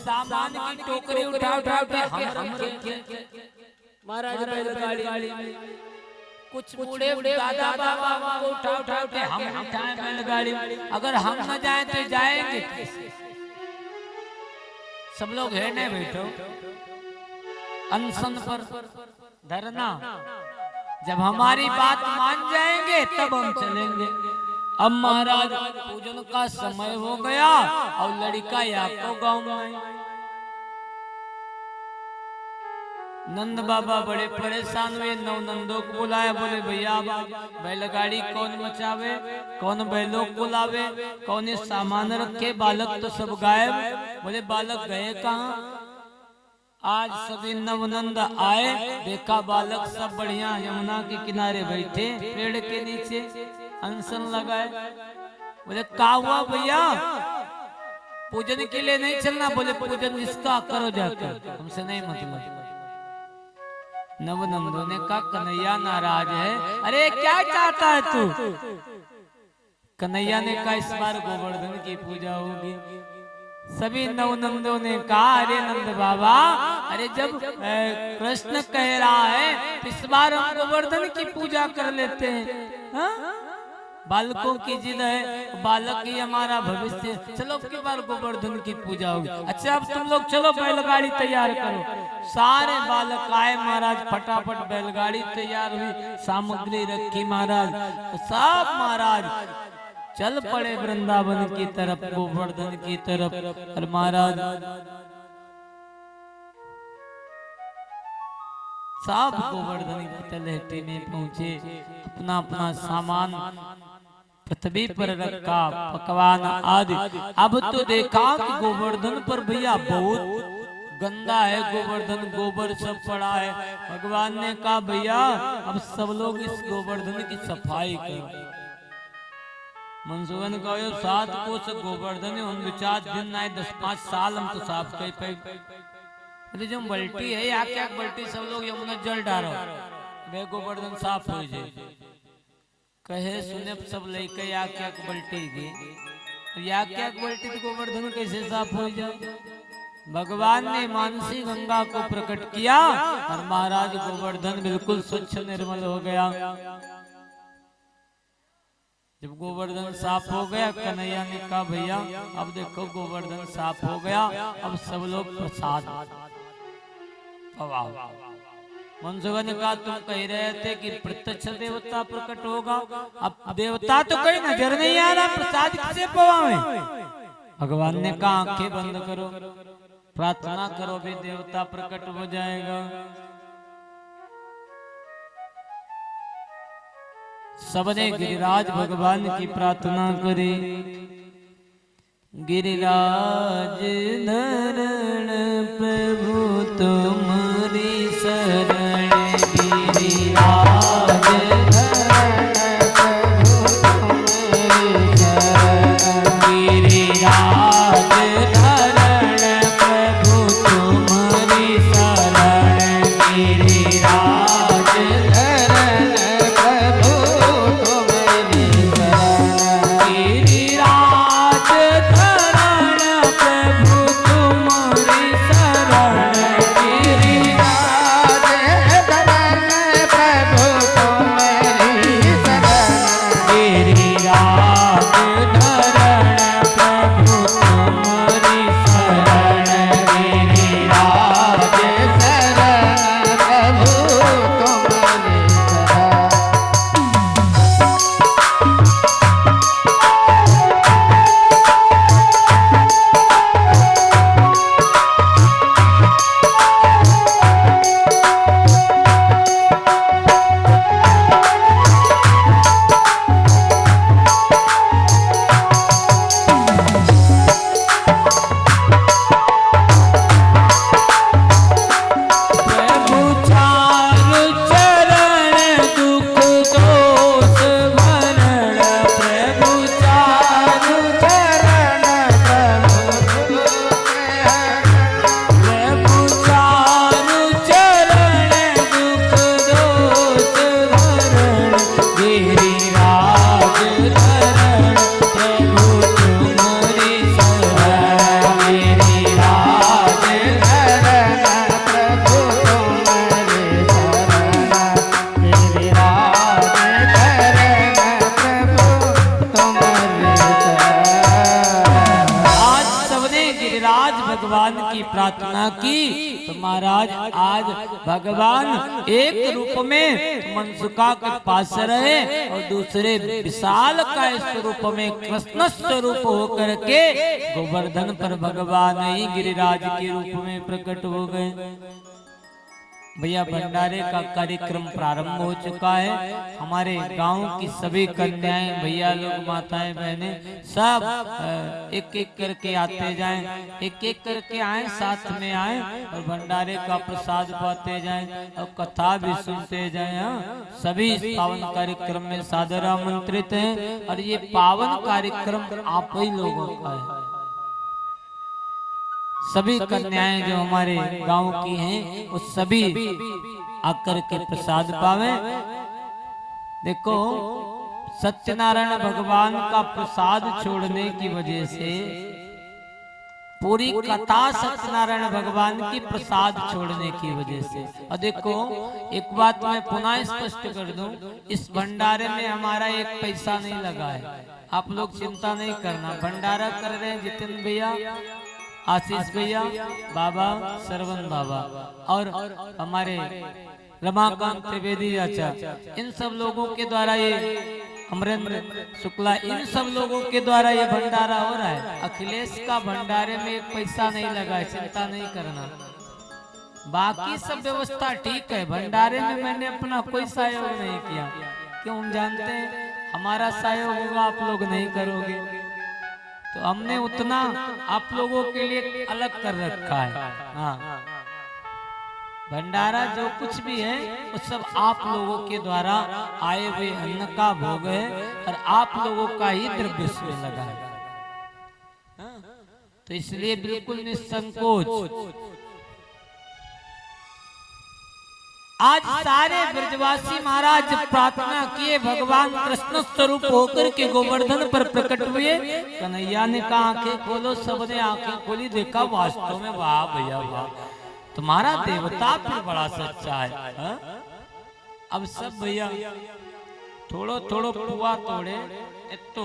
सामान की टोकरी उठा के हम रखे। महाराज बैलगाड़ी कुछ बूढ़े दादा बाबा को उठा के हम उठाए बैलगाड़ी। अगर हम न जाए तो जाएंगे कैसे? सब लोग है नहीं बैठो अनशन पर धरना, जब हमारी बात मान जाएंगे तब हम चलेंगे। अब महाराज पूजन का समय हो गया और लड़का याको गांव में। नंद बाबा बड़े परेशान हुए, नौ नंदों को बुलाया, बोले भैया बैलगाड़ी कौन मचावे, कौन बैलों को लावे, कौन इस सामान रखे, बालक तो सब गायब। बोले बालक गए कहाँ? आज सभी नवनंद आए, देखा बालक सब बढ़िया यमुना के किनारे बैठे पेड़ के नीचे अनशन लगाए। बोले क्या हुआ भैया, पूजन के लिए नहीं चलना? बोले पूजन इसका करो जाकर, हमसे नहीं मतलब। नवनंदों ने कहा कन्हैया नाराज है। अरे क्या चाहता है तू? कन्हैया ने कहा इस बार गोवर्धन की पूजा होगी। सभी नवनंदों ने कहा अरे नंद बाबा, अरे जब कृष्ण कह रहा है इस बार हम गोवर्धन की पूजा कर लेते हैं। हा? बालकों की जिद है, बालक ही हमारा भविष्य, चलो की बार गोवर्धन की पूजा होगी। अच्छा अब तुम लोग चलो बैलगाड़ी तैयार करो। सारे बालक आए महाराज, फटाफट बैलगाड़ी तैयार हुई, सामग्री रखी महाराज, सब महाराज चल पड़े वृंदावन की तरफ, गोवर्धन की तरफ। और महाराज सब गोवर्धन की तलहटी में पहुंचे, अपना अपना सामान पृथ्वी पर रखा, पकवान आदि। अब तो देखा कि गोवर्धन पर भैया बहुत गंदा है, गोवर्धन गोबर सब पड़ा है। भगवान ने कहा भैया अब सब लोग इस गोवर्धन की सफाई करो। मनसुखन का 7 कोस गोवर्धन हम 4 दिन ना 10-5 साल हम तो साफ कर पाए। जो बल्टी है या क्या बल्टी सब लोग यमुना जल डालो, वे गोवर्धन साफ हो जाए। कहे सुने सब लेके या क्या बल्टी की, या क्या बल्टी तो गोवर्धन कैसे साफ हो जाए? भगवान ने मानसी गंगा को प्रकट किया और महाराज गोवर्धन बिल्कुल स्वच्छ निर्मल हो गया। जब गोवर्धन साफ हो गया, कन्हैया ने कहा भैया अब देखो गोवर्धन साफ हो गया, अब सब लोग प्रसाद। मनसुखन ने कहा तुम कह रहे थे कि प्रत्यक्ष देवता प्रकट होगा, अब देवता तो कहीं नजर नहीं आ रहा, प्रसाद किसे पवावे? भगवान ने कहा आंखें बंद करो, प्रार्थना करो, भी देवता प्रकट हो जाएगा। सबने गिरिराज भगवान की प्रार्थना करी। गिरिराज धरण प्रभु तुम्हारी शरण, गिरिराज धरण प्रभु तुम्हारी शरण, गिरिराज धरण प्रभु तुम्हारी शरण, गिरिराज धरण प्रभु तुम्हारी शरण, गिरिराज धरण प्रभु तुम्हारी शरण, गिरिराज धरण प्रभु तुम्हारी शरण, गिरिराज धरण भगवान की प्रार्थना की तो महाराज आज भगवान एक रूप में मनसुखा के पास रहे और दूसरे विशाल काय स्वरूप में कृष्ण स्वरूप होकर के गोवर्धन पर भगवान ही गिरिराज के रूप में प्रकट हो गए। भैया भंडारे का कार्यक्रम प्रारंभ हो चुका है। हमारे गांव की सभी कन्याएं, भैया लोग, माताएं, बहनें सब एक एक करके आते जाएं, एक एक करके आए, साथ में आए और भंडारे का प्रसाद पाते जाएं और कथा भी सुनते जाएं। सभी इस पावन कार्यक्रम में सादर आमंत्रित हैं और ये पावन कार्यक्रम आप ही लोगों का है। सभी कन्याएं जो हमारे गांव की हैं वो सभी आकर के प्रसाद पावे। देखो सत्यनारायण भगवान का प्रसाद छोड़ने की वजह से पूरी कथा सत्यनारायण भगवान की प्रसाद छोड़ने की वजह से। और देखो एक बात मैं पुनः स्पष्ट कर दूं, इस भंडारे में हमारा एक पैसा नहीं लगा है। आप लोग चिंता नहीं करना। भंडारा कर रहे हैं जितिन भैया, आशीष भैया, बाबा, सरवन बाबा और हमारे रमाकांत त्रिवेदी चाचा, इन सब लोगों के द्वारा ये अमरेंद्र शुक्ला, इन सब लोगों के द्वारा ये भंडारा हो रहा है। अखिलेश का भंडारे में एक पैसा नहीं लगा है, चिंता नहीं करना। बाकी सब व्यवस्था ठीक है। भंडारे में मैंने अपना कोई सहयोग नहीं किया, क्यों? हम जानते हैं हमारा सहयोग होगा, आप लोग नहीं करोगे, तो हमने उतना आप लोगों के लिए अलग कर रखा है। हाँ, भंडारा जो कुछ भी है वो सब आप लोगों के द्वारा आए हुए अन्न का भोग है और आप लोगों का ही द्रव्य से लगा है। तो इसलिए बिल्कुल निसंकोच आज सारे ब्रजवासी महाराज प्रार्थना किए, भगवान कृष्ण स्वरूप होकर के गोवर्धन पर प्रकट हुए। कन्हैया ने कहा आंखें खोलो, सबने आंखें खोली, देखा वास्तव में वाह भैया वाह, तुम्हारा देवता फिर बड़ा सच्चा है। हा? अब सब भैया थोड़ो थोड़ो पुआ तोड़े तो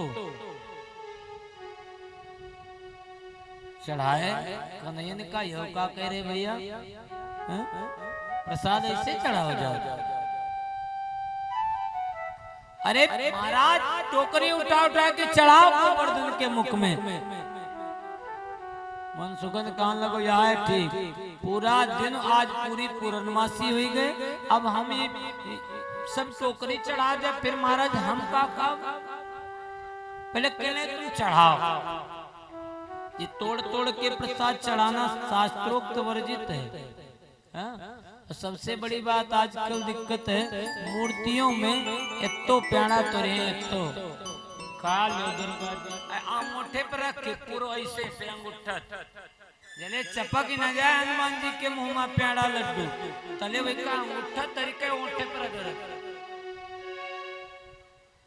चढ़ाए। कन्हैया ने कहा यो का कह रहे भैया, प्रसाद ऐसे चढ़ा हो जाओ। अरे महाराज टोकरी उठा उठा के चढ़ाओ गोवर्धन के मुख में। मनसुखन कहने लगो यार ठीक, पूरा दिन आज पूरी पूर्णमासी हुई गए, अब हम ये सब टोकरी चढ़ा दे, फिर महाराज हम का खाओ? पहले कहने तुम चढ़ाओ। ये तोड़ तोड़ के प्रसाद चढ़ाना शास्त्रोक्त वर्जित है। सबसे बड़ी बात आजकल दिक्कत है, मूर्तियों में एत्तो प्यारा तो रहे, एत्तो खा लो दुर्गा आ मोठे पर रख के पूरा ऐसे पे अंगूठा जले चपक ही न जाए हनुमान जी के मुंह में प्यारा लड्डू तले वही का अंगूठा तरीके ओठे पर रख।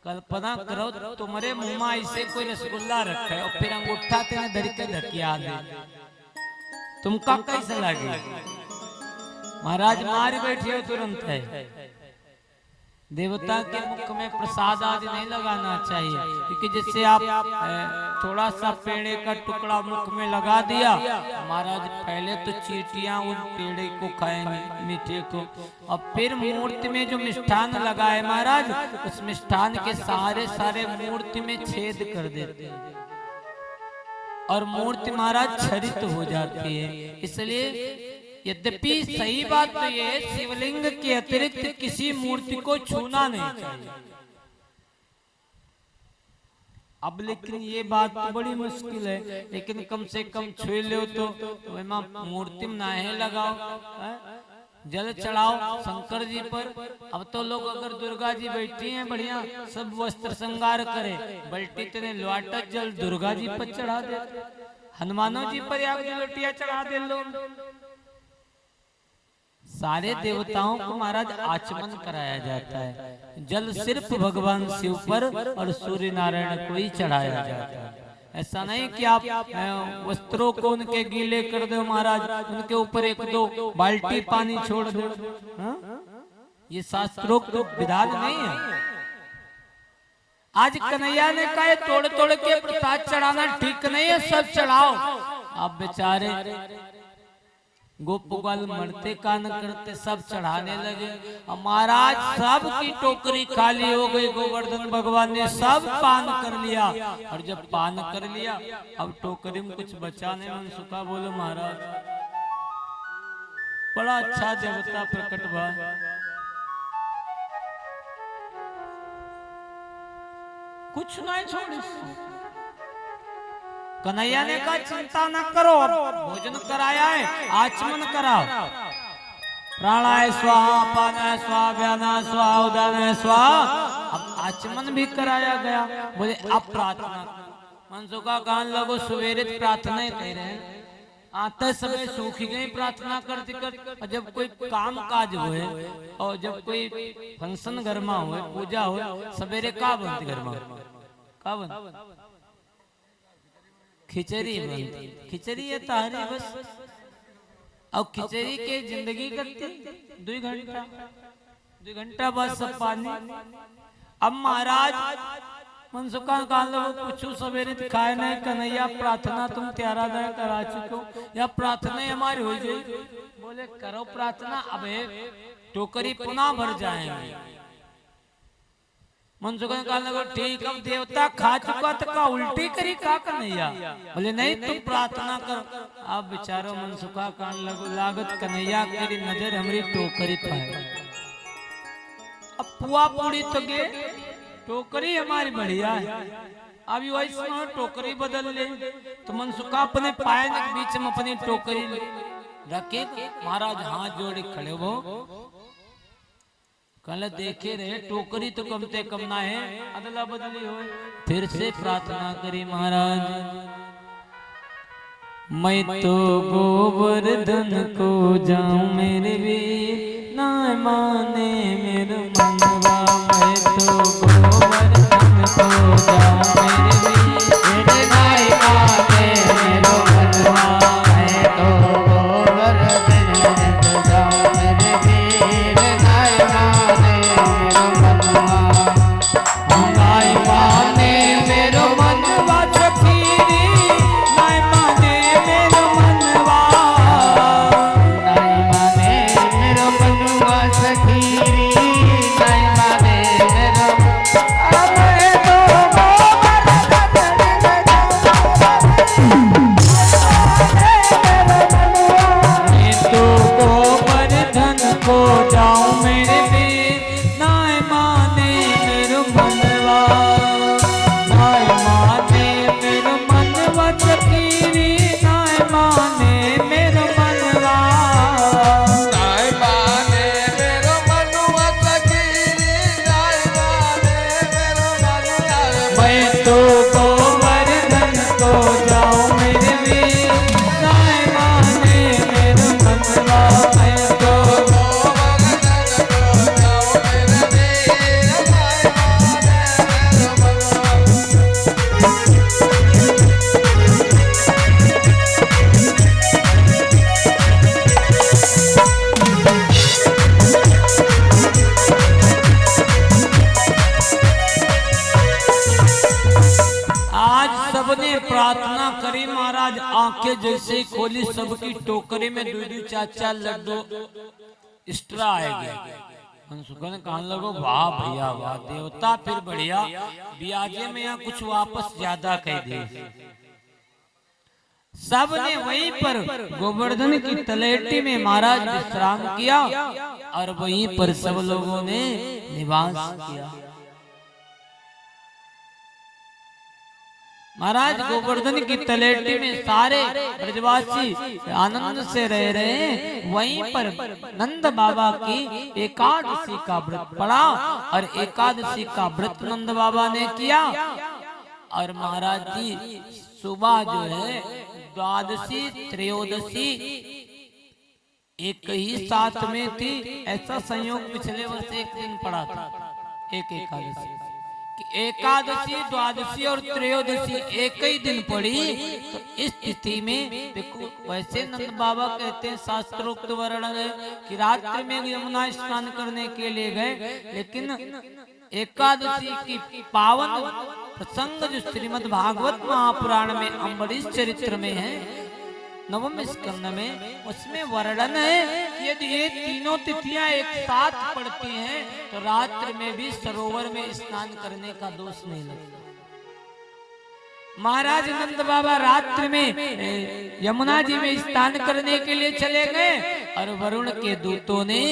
कल्पना करो तुम्हारे मुंह में ऐसे कोई रसगुल्ला रखा है और फिर अंगूठा तेने धर के धकिया दे, तुमका कैसे लगे? महाराज मार बैठे हो तुरंत है। देवता के मुख में प्रसाद आदि नहीं लगाना चाहिए, क्योंकि जिससे आप थोड़ा सा पेड़े का टुकड़ा मुख में लगा दिया, महाराज पहले तो चींटियां उन पेड़े को खाएंगे मीठे को, और फिर मूर्ति में जो मिष्ठान लगा है महाराज, उस मिष्ठान के सारे मूर्ति में छेद कर देते हैं और मूर्ति महाराज क्षरित हो जाती है। इसलिए यद्यपि सही बात तो ये है, शिवलिंग के अतिरिक्त किसी मूर्ति को छूना नहीं चाहिए। अब लेकिन ये बात तो बड़ी मुश्किल है, लेकिन कम से कम छू लो तो मूर्ति में नाहे लगाओ, जल चढ़ाओ शंकर जी पर। अब तो लोग अगर दुर्गा जी बैठी हैं बढ़िया सब वस्त्र श्रृंगार करे, बल्टी तेने लौटा जल दुर्गा जी पर चढ़ा दे, हनुमानों जी पर लोटिया चढ़ा दे लोग। सारे देवताओं को महाराज आचमन कराया जाता है, जल सिर्फ भगवान शिव पर और सूर्य नारायण को ही चढ़ाया जाता है। ऐसा नहीं कि आप वस्त्रों को उनके गीले कर दो महाराज, उनके ऊपर एक दो बाल्टी पानी छोड़ दो, ये शास्त्रोक्त विधान नहीं है। आज कन्हैया ने कहा तोड़ तोड़ के प्रसाद चढ़ाना ठीक नहीं है, सब चढ़ाओ। अब बेचारे गोपाल मरते का न करते सब चढ़ाने लगे। और महाराज सब की टोकरी खाली हो गई। गोवर्धन भगवान ने सब पान कर लिया। और जब पान कर लिया अब टोकरी में कुछ बचा नहीं। मनसुखा बोलो महाराज बड़ा अच्छा देवता प्रकट हुआ। कुछ नहीं छोड़ी। कन्हैया ने कहा चिंता न करो, भोजन कराया है, आचमन कराओ। प्राणाय स्वाहा, अपानाय स्वाहा, व्यानाय स्वाहा, उदानाय स्वाहा। अब आचमन भी कराया गया। बोले अब प्रार्थना। मनसुखा कहने लगो सवेरे प्रार्थना कर रहे हैं, आते समय सूखी गई प्रार्थना करते करते। और जब कोई काम काज हुए और जब कोई फंक्शन घर में हुए, पूजा हुए, सवेरे का बनती घर में? का बन? खिचड़ी बनती। खिचड़ी है तारी बस। और खिचड़ी के जिंदगी करती 2 घंटा, 2 घंटा बाद सब पानी। अब महाराज मनसुखा कान लोग कुछ सवेरे दिखाए नहीं। कन्हैया प्रार्थना तुम त्यारादय करा चुको, या प्रार्थना हमारी हो जाए। बोले करो प्रार्थना, अब टोकरी पुनः भर जाएंगे। मनसुखा कान लोग ठीक, अब देवता खा चुका तो का उल्टी करी का कन्हैया? बोले नहीं तुम प्रार्थना कर। अब बेचारो मनसुखा कान लोग लागत कन्हैया की नजर हमारी टोकरी पाए। अब पुआ पूरी तो गे, टोकरी हमारी बढ़िया है। अभी वही समय टोकरी बदल ले। तो मनसुखा अपने पायन के बीच में अपनी टोकरी रखे। महाराज हाथ जोड़े खड़े हो। कल देखे रहे टोकरी तो कम से कम ना है, अदला बदली हो। फिर से प्रार्थना करी महाराज मैं तो गोवर्धन को जाऊं मेरे वीर, ना माने मेरे मनवा। मैं तो गोवर्धन को जाऊं मेरे वीर, ना माने मेरे मनवा। मैं तो गोवर्धन को जाऊं मेरे वीर, ना माने मेरे मनवा। ना माने मेरे मनवा सखीरी, ना माने मेरे मनवा। ना माने मेरे मनवा सखीरी, ना माने मेरे। मैं तो गोवर्धन को जाऊं मेरे वीर, ना माने मेरे मनवा। ना माने मेरे मनवा सखीरी, ना माने मेरे मनवा। नाय माने मेरो मनुआ सखीरी, नाय माने मेरो मनुआ। मैं तो गोवर्धन को जाऊं मेरे वीर, ना माने मेरे मनवा। मैं तो गोवर्धन को जाऊं मेरे वीर, नाय माने मेरो मनुआ। आज सबने प्रार्थना करी महाराज। आंखें जैसे ही खोली सबकी टोकरी में 2-2 4-4 लड्डू एक्स्ट्रा आएंगे। मनसुखा ने कहने लगो वाह भैया वाह, देवता फिर बढ़िया। ब्याजे में यहाँ कुछ वापस ज्यादा कह दे। सब ने वहीं पर गोवर्धन की तलेटी में महाराज विश्राम किया और वहीं पर सब लोगों ने निवास किया। महाराज गोवर्धन की तलेटी में सारे ब्रजवासी आनंद से रह रहे हैं। वहीं पर नंद बाबा की एकादशी का व्रत पड़ा और एकादशी का व्रत नंद बाबा ने किया। और महाराज जी सुबह जो है द्वादशी त्रयोदशी एक ही साथ में थी। ऐसा संयोग पिछले वर्ष एक दिन पड़ा था, एक एकादशी कि एकादशी द्वादशी और त्रयोदशी एक ही दिन पड़ी। तो इस स्थिति में देखो, वैसे नंद बाबा कहते हैं शास्त्रोक्त वर्णन है कि रात्रि में यमुना स्नान करने के लिए गए, लेकिन एकादशी की पावन प्रसंग जो श्रीमद् भागवत महापुराण में अम्बरीश चरित्र में है नवम स्कंद में, उसमें वर्णन है कि यदि ये तीनों तिथियां एक साथ पड़ती हैं तो रात्रि में भी सरोवर में स्नान करने का दोष नहीं लगता। महाराज नंद बाबा रात्रि में यमुना जी में स्नान करने के लिए चले गए और वरुण के दूतों ने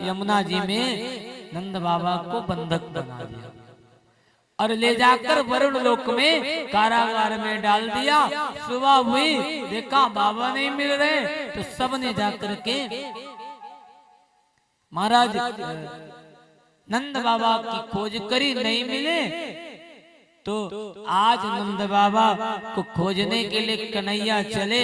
यमुना जी में नंद बाबा को बंधक बना दिया और ले जाकर वरुण लोक में कारागार में डाल दिया। सुबह हुई, देखा बाबा नहीं मिल रहे, तो सब ने जाकर के महाराज नंद बाबा की खोज करी, नहीं मिले। तो आज नंद बाबा को खोजने के लिए कन्हैया चले,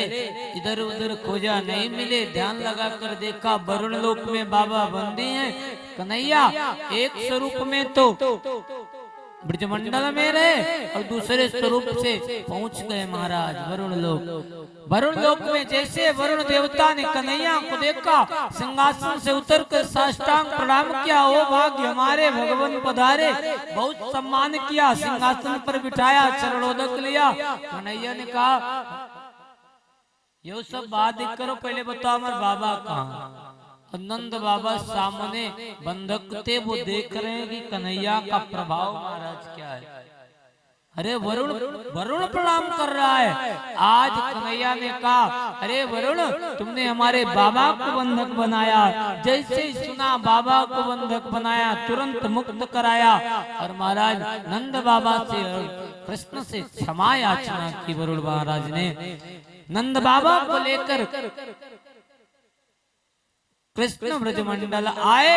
इधर उधर खोजा, नहीं मिले। ध्यान लगा कर देखा वरुण लोक में बाबा बंदी हैं। कन्हैया एक स्वरूप में तो ब्रजमंडल में रहे और दूसरे स्वरूप से पहुंच गए महाराज वरुण लोक। वरुण लोक में जैसे वरुण देवता ने कन्हैया को देखा, सिंहासन से उतरकर साष्टांग प्रणाम किया, ओ भाग्य हमारे भगवान पधारे, बहुत सम्मान किया, सिंहासन पर बिठाया, चरणोदक लिया। कन्हैया ने कहा ये सब बात करो, पहले बताओ हमारे बाबा कहाँ। नंद बाबा सामने बंधक थे, वो देख रहे हैं कि कन्हैया का प्रभाव महाराज क्या है। अरे वरुण प्रणाम कर रहा है। आज कन्हैया ने कहा अरे वरुण तुमने हमारे बाबा को बंधक बनाया। जैसे ही सुना बाबा को बंधक बनाया, तुरंत मुक्त कराया और महाराज नंद बाबा से कृष्ण से क्षमा याचना की वरुण महाराज ने। नंद बाबा को लेकर कृष्ण ब्रजमंडल आए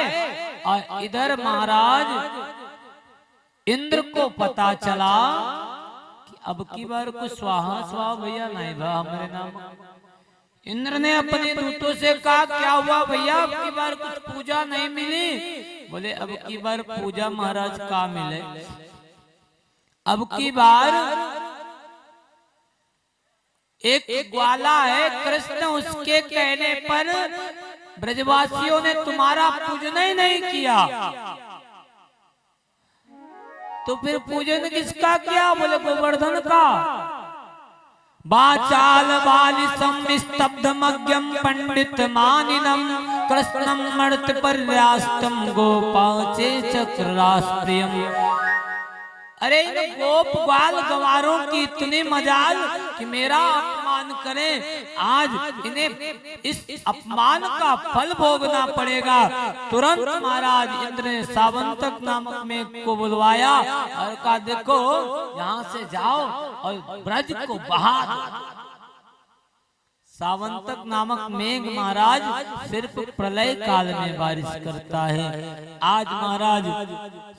और इधर महाराज इंद्र को पता चला कि अब की बार कुछ स्वाहा स्वाहा भैया नहीं बा हमारे नाम। इंद्र ने अपने दूतों से कहा क्या हुआ भैया, अब की बार कुछ पूजा नहीं मिली। बोले अब की बार पूजा महाराज का मिले, अब की बार एक ग्वाला है कृष्ण, उसके कहने पर ब्रजवासियों ने तुम्हारा पूजन ही नहीं किया, तो फिर पूजन किसका किया? बोले गोवर्धन का। बाचाल बालिसम स्तब्धमज्ञम पंडित मानिनम कृष्णम मर्त पर्यास्तम गोपाचे चक्रास्प्रियम। अरे इन गोप ग्वाल गवारों की इतनी मजाल कि मेरा अपमान करें, आज इन्हें इस अपमान का फल भोगना पड़ेगा। तुरंत महाराज इंद्र ने सावंतक नामक मेघ को बुलवाया और कहा देखो यहाँ से जाओ और ब्रज को बहा दो। सावंतक नामक मेघ महाराज सिर्फ प्रलय काल में बारिश करता है। आज महाराज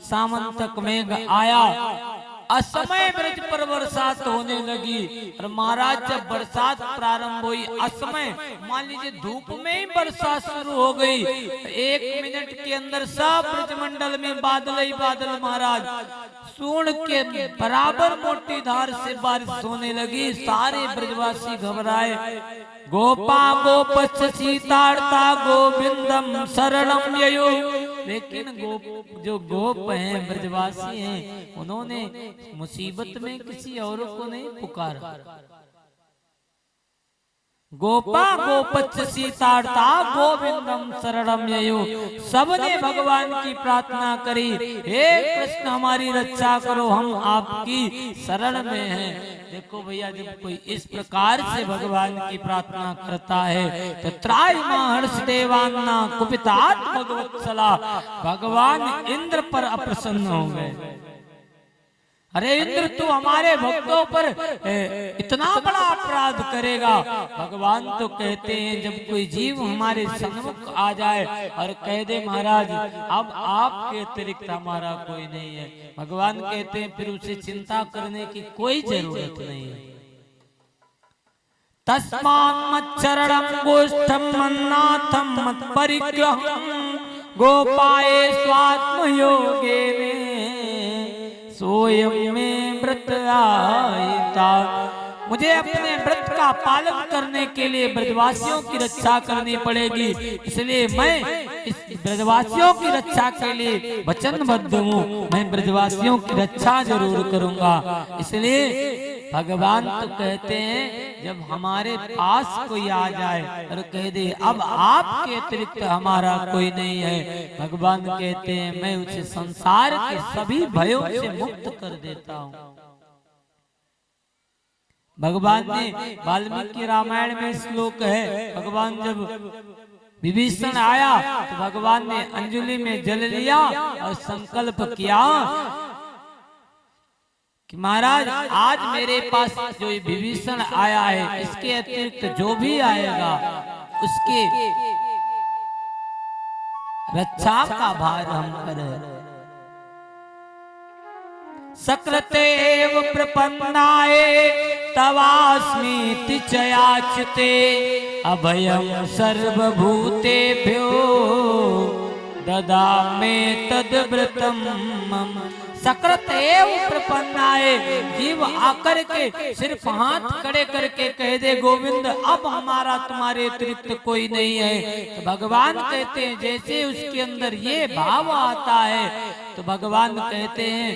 सावंतक मेघ आया, असमय ब्रज पर बरसात होने लगी और महाराज जब बरसात प्रारंभ हुई, असमय मान लीजिए धूप में ही बरसात शुरू हो गई, 1 मिनट के अंदर सब ब्रजमंडल में बादल ही बादल महाराज, सूर्ण के बराबर मोटी धार से बारिश होने लगी। सारे ब्रजवासी घबराए। गोपा गोपच्छ सीतार्ता गोविंदम शरणम ययो। लेकिन जो गोप हैं ब्रजवासी हैं, उन्होंने मुसीबत में किसी और को नहीं पुकारा। गोपा गोपच्छ सीतार्ता गोविंदम शरणम ययो। सबने भगवान की प्रार्थना करी, हे कृष्ण हमारी रक्षा करो, हम आपकी शरण में हैं। देखो भैया जब कोई इस प्रकार से भगवान की प्रार्थना करता है तो त्राय महर्ष देवान्ना कुपितात भगवत्सला, भगवान इंद्र पर अप्रसन्न हो गए। अरे इंद्र तू हमारे भक्तों पर इतना बड़ा अपराध करेगा। भगवान तो कहते हैं जब कोई जीव हमारे सन्मुख आ जाए और कह दे महाराज अब आपके अतिरिक्त हमारा कोई नहीं है, भगवान कहते हैं फिर उसे चिंता करने की कोई जरूरत नहीं है। तस्मान् मच्चरणं गोष्ठं मन्नाथं मत्परिग्रहं गोपाये स्वात्मयोगेन सोयम में व्रत आयता मुझे अपने व्रत का पालन करने के लिए ब्रजवासियों की रक्षा करनी पड़ेगी। इसलिए मैं इस ब्रजवासियों की रक्षा के लिए वचनबद्ध हूँ। मैं ब्रजवासियों की रक्षा जरूर करूंगा। इसलिए भगवान तो कहते हैं जब हमारे पास कोई आ जाए और कह दे अब आपके अतिरिक्त हमारा कोई नहीं है, भगवान कहते हैं मैं उसे संसार के सभी भयों से मुक्त कर देता हूँ। भगवान ने वाल्मीकि रामायण में श्लोक है, भगवान जब विभीषण आया तो भगवान ने अंजलि में जल लिया और संकल्प किया कि महाराज आज मेरे पास जो विभीषण आया है इसके अतिरिक्त जो भी आएगा उसके रक्षा का भार हम करें। सकृतेव प्रपन्नाये तवास्मीति च याचते अभयं सर्वभूतेभ्यो ददामे तद्व्रतं मम। सकृतेव प्रपन्नाये, जीव आकर के सिर्फ हाथ खड़े करके कह दे गोविंद अब हमारा तुम्हारे अतिरिक्त कोई नहीं है, तो भगवान कहते हैं जैसे उसके अंदर ये भाव आता है तो भगवान कहते हैं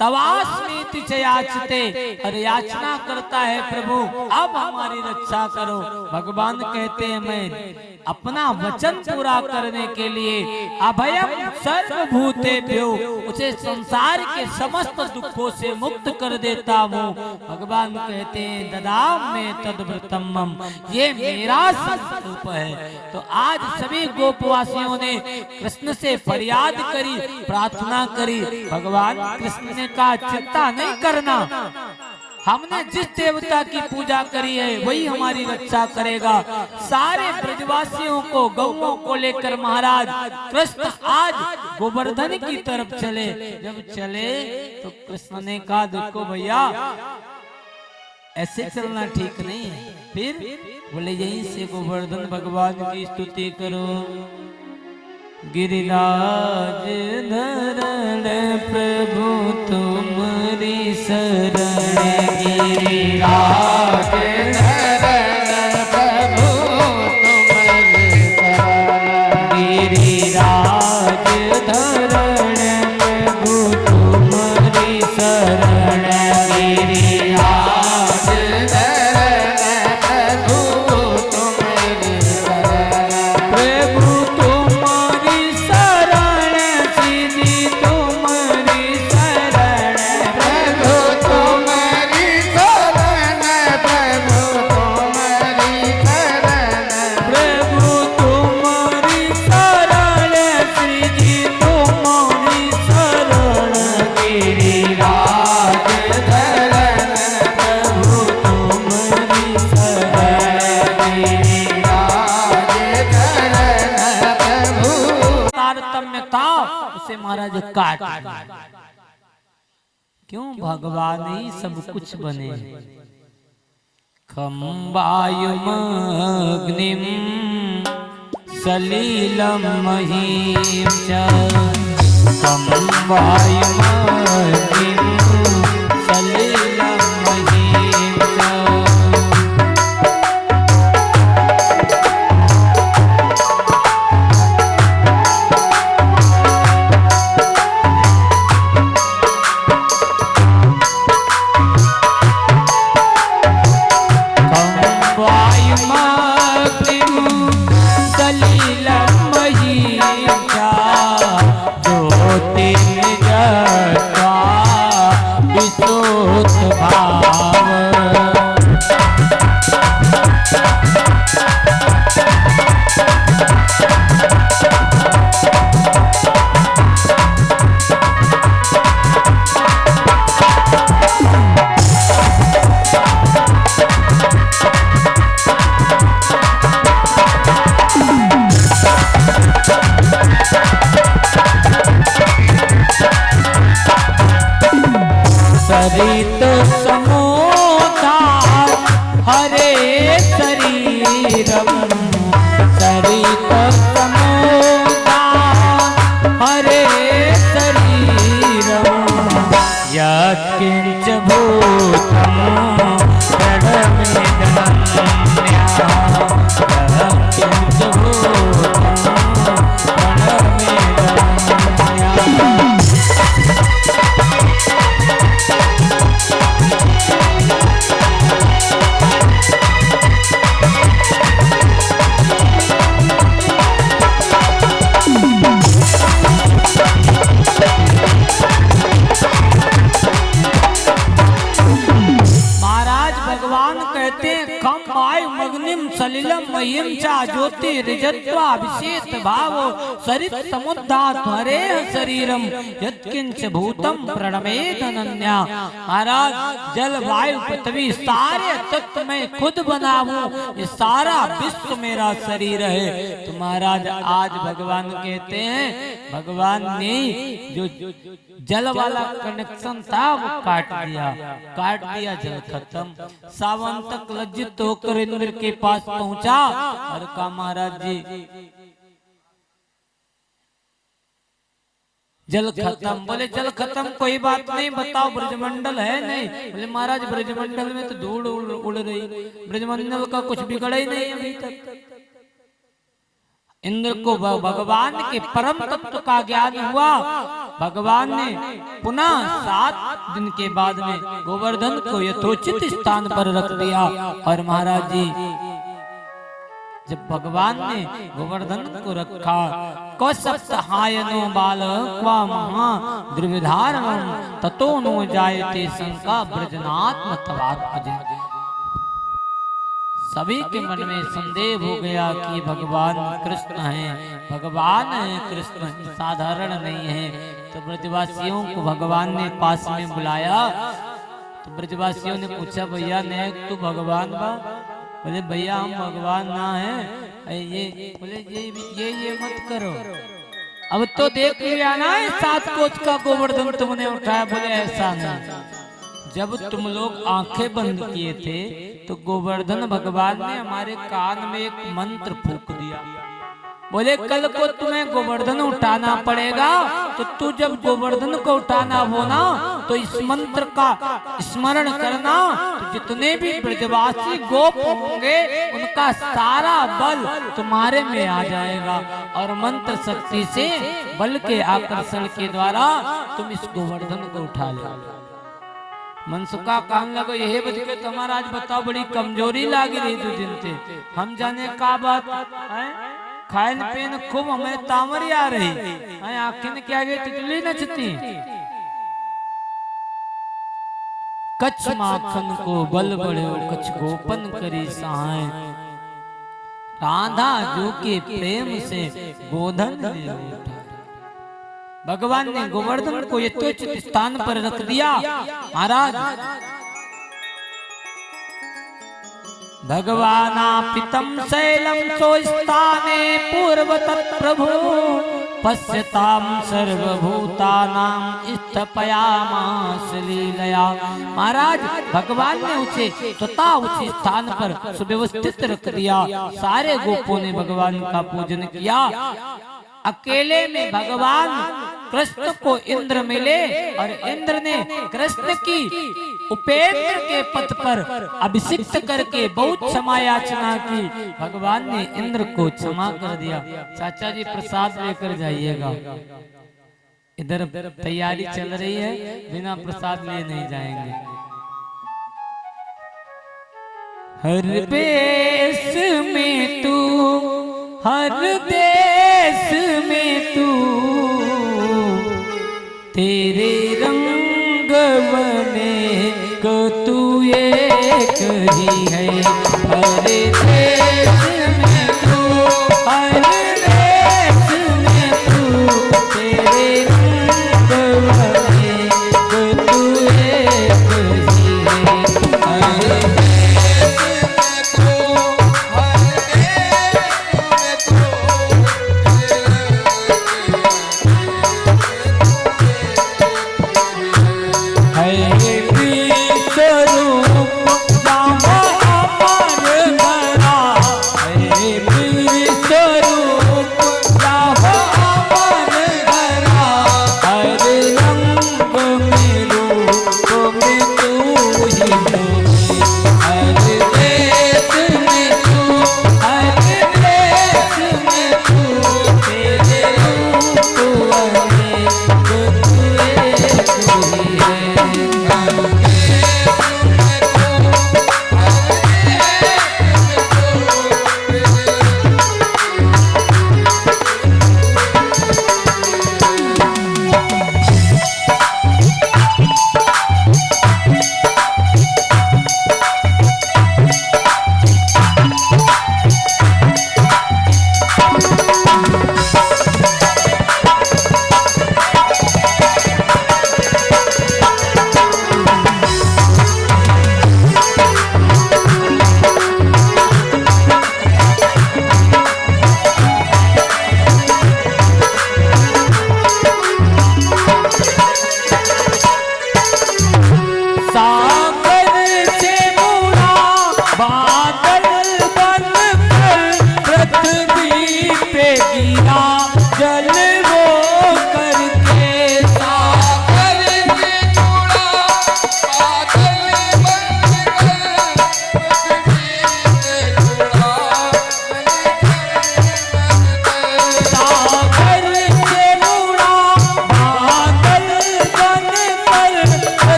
तवास्मीति च याचते, और याचना करता है प्रभु अब हमारी रक्षा करो। भगवान कहते हैं मैं अपना वचन पूरा करने के लिए अभयम सर्वभूतेभ्यो, उसे संसार के समस्त दुखों से मुक्त कर देता हूँ। भगवान कहते हैं ददाम में तद्व्रतम मम, ये मेरा संकल्प है। तो आज सभी गोपवासियों ने कृष्ण से फरियाद करी, प्रार्थना करी। भगवान कृष्ण ने कहा चिंता नहीं करना, हमने जिस देवता की पूजा करी है वही हमारी रक्षा करेगा। सारे ब्रजवासियों को गौओं को लेकर महाराज कृष्ण आज गोवर्धन की तरफ चले। जब चले तो कृष्ण ने कहा देखो भैया ऐसे चलना ठीक नहीं है। फिर बोले यहीं से गोवर्धन भगवान की स्तुति करो। गिरिराज धरण प्रभु तुम्हारी शरण, गिरिराज धरण प्रभु तुम्हारी शरण, गिरिराज धरण प्रभु तुम्हारी शरण, गिरिराज धरण प्रभु तुम्हारी शरण, प्रभु महाराज काट, क्यों भगवान ही सब कुछ बने। खम वायुम अग्निम सलीलम महीम च, खम वायुम अग्निम सलीलम महीम च। सरित समोदा हरे शरीरम, सरित समोदा हरे शरीरम, यत् यत्किंच भूतं प्रणमेदनन्या यत्किंच भूतं प्रणमेदनन्या। सलिलम महिम चा ज्योति रिजत्वा अभिषेक भाव सरित समुद्धात हरे शरीरम यत्किंच भूतम प्रणमेद अनन्या। महाराज जल वायु पृथ्वी सारे तत्व मैं खुद बना हूँ, ये सारा विश्व मेरा शरीर है। तो महाराज आज भगवान कहते हैं भगवान ने जो जल वाला कनेक्शन था वो काट दिया जल खत्म। सावन तक लज्जित होकर इंद्र के पास पहुंचा और कहा महाराज जी जल खत्म। बोले जल खत्म कोई बात नहीं, बताओ ब्रजमंडल है नहीं। बोले महाराज ब्रजमंडल में तो धूल उड़ रही, ब्रजमंडल का कुछ बिगड़ा ही नहीं अभी तक। इंद्र को भगवान के परम तत्व का ज्ञान हुआ। भगवान ने पुनः 7 दिन के बाद में गोवर्धन को यथोचित स्थान पर रख दिया। और महाराज जी जब भगवान ने गोवर्धन को रखा कौसप्तहायनो बाल क्वा महा द्रविधारणम ततो नो जायते शंका ब्रजनात्म तवात्मजे। सभी के मन में संदेह हो गया कि भगवान कृष्ण हैं, भगवान है कृष्ण, साधारण नहीं है। तो ब्रजवासियों को भगवान ने पास में बुलाया। तो ब्रजवासियों ने पूछा भैया ने तू भगवान बा? बोले भैया हम भगवान ना है। ये बोले ये मत करो, अब तो देख लिया ना 7 कोच का गोवर्धन तुमने उठाया। बोले ऐसा नहीं, जब तुम लोग आंखें बंद किए थे तो गोवर्धन भगवान ने हमारे कान में एक मंत्र फूंक दिया। बोले कल को तुम्हें गोवर्धन उठाना पड़ेगा, तो तू जब गोवर्धन को उठाना हो ना तो इस मंत्र का स्मरण करना। तो जितने भी ब्रजवासी गोप होंगे उनका सारा बल तुम्हारे में आ जाएगा और मंत्र शक्ति से बल के आकर्षण के द्वारा तुम इस गोवर्धन को उठा ले। मनसुखा काम लगो यही बच के तुम्हारा आज बताओ बड़ी कमजोरी लागी रही 2 दिन से। हम जाने का बात है खान पीन खूब हमें तामरी आ रही है, आखिर क्या गई तितली नचती। कच्छ माखन को बल बड़े कच्छ गोपन करी सहाय राधा जो के प्रेम से गोधन ले उठा। भगवान ने गोवर्धन को यथोचित स्थान पर रख दिया। महाराज भगवानापितं शैलं सोस्थाने पूर्वतत् प्रभु पश्यतां सर्वभूतानां स्थपयामास लीलया। महाराज भगवान ने उसे स्वतः उस स्थान पर सुव्यवस्थित रख दिया। सारे गोपों ने भगवान का पूजन किया। अकेले में भगवान कृष्ण को इंद्र मिले और इंद्र ने कृष्ण की उपेंद्र के पथ पर अभिषिक्त करके बहुत क्षमा याचना की। भगवान ने इंद्र को क्षमा कर दिया। चाचा जी प्रसाद लेकर जाइएगा, इधर तैयारी चल रही है, बिना प्रसाद लिए नहीं जाएंगे। हर देश में तू, हर देश में तू, तेरे रंग बने को तू एक ही है। हर देश में तू, हर देश में तू, तेरे रंग बने को तू एक ही है। हर स्वरूप राम अमर धरा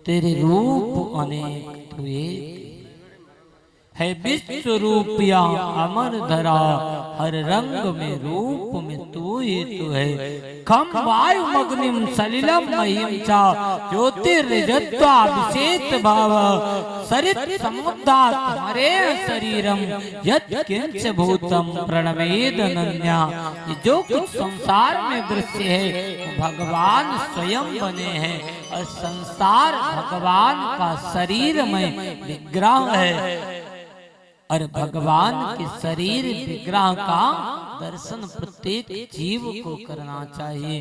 तेरे रूप अनेक तू एक है विश्व रूपिया अमर धरा हर रंग में रूप में तू ही तू है खम वायु मग्निम सलिलम महिम चा ज्योतिर्जत्वाभिषेक भाव सरित समुद्धा हरे शरीरम यत् किंच भूतम प्रणवेद अनन्या। ये जो कुछ संसार में दृश्य है भगवान स्वयं बने हैं और संसार भगवान का शरीर में विग्रह है और भगवान के शरीर विग्रह का दर्शन प्रत्येक जीव को करना चाहिए।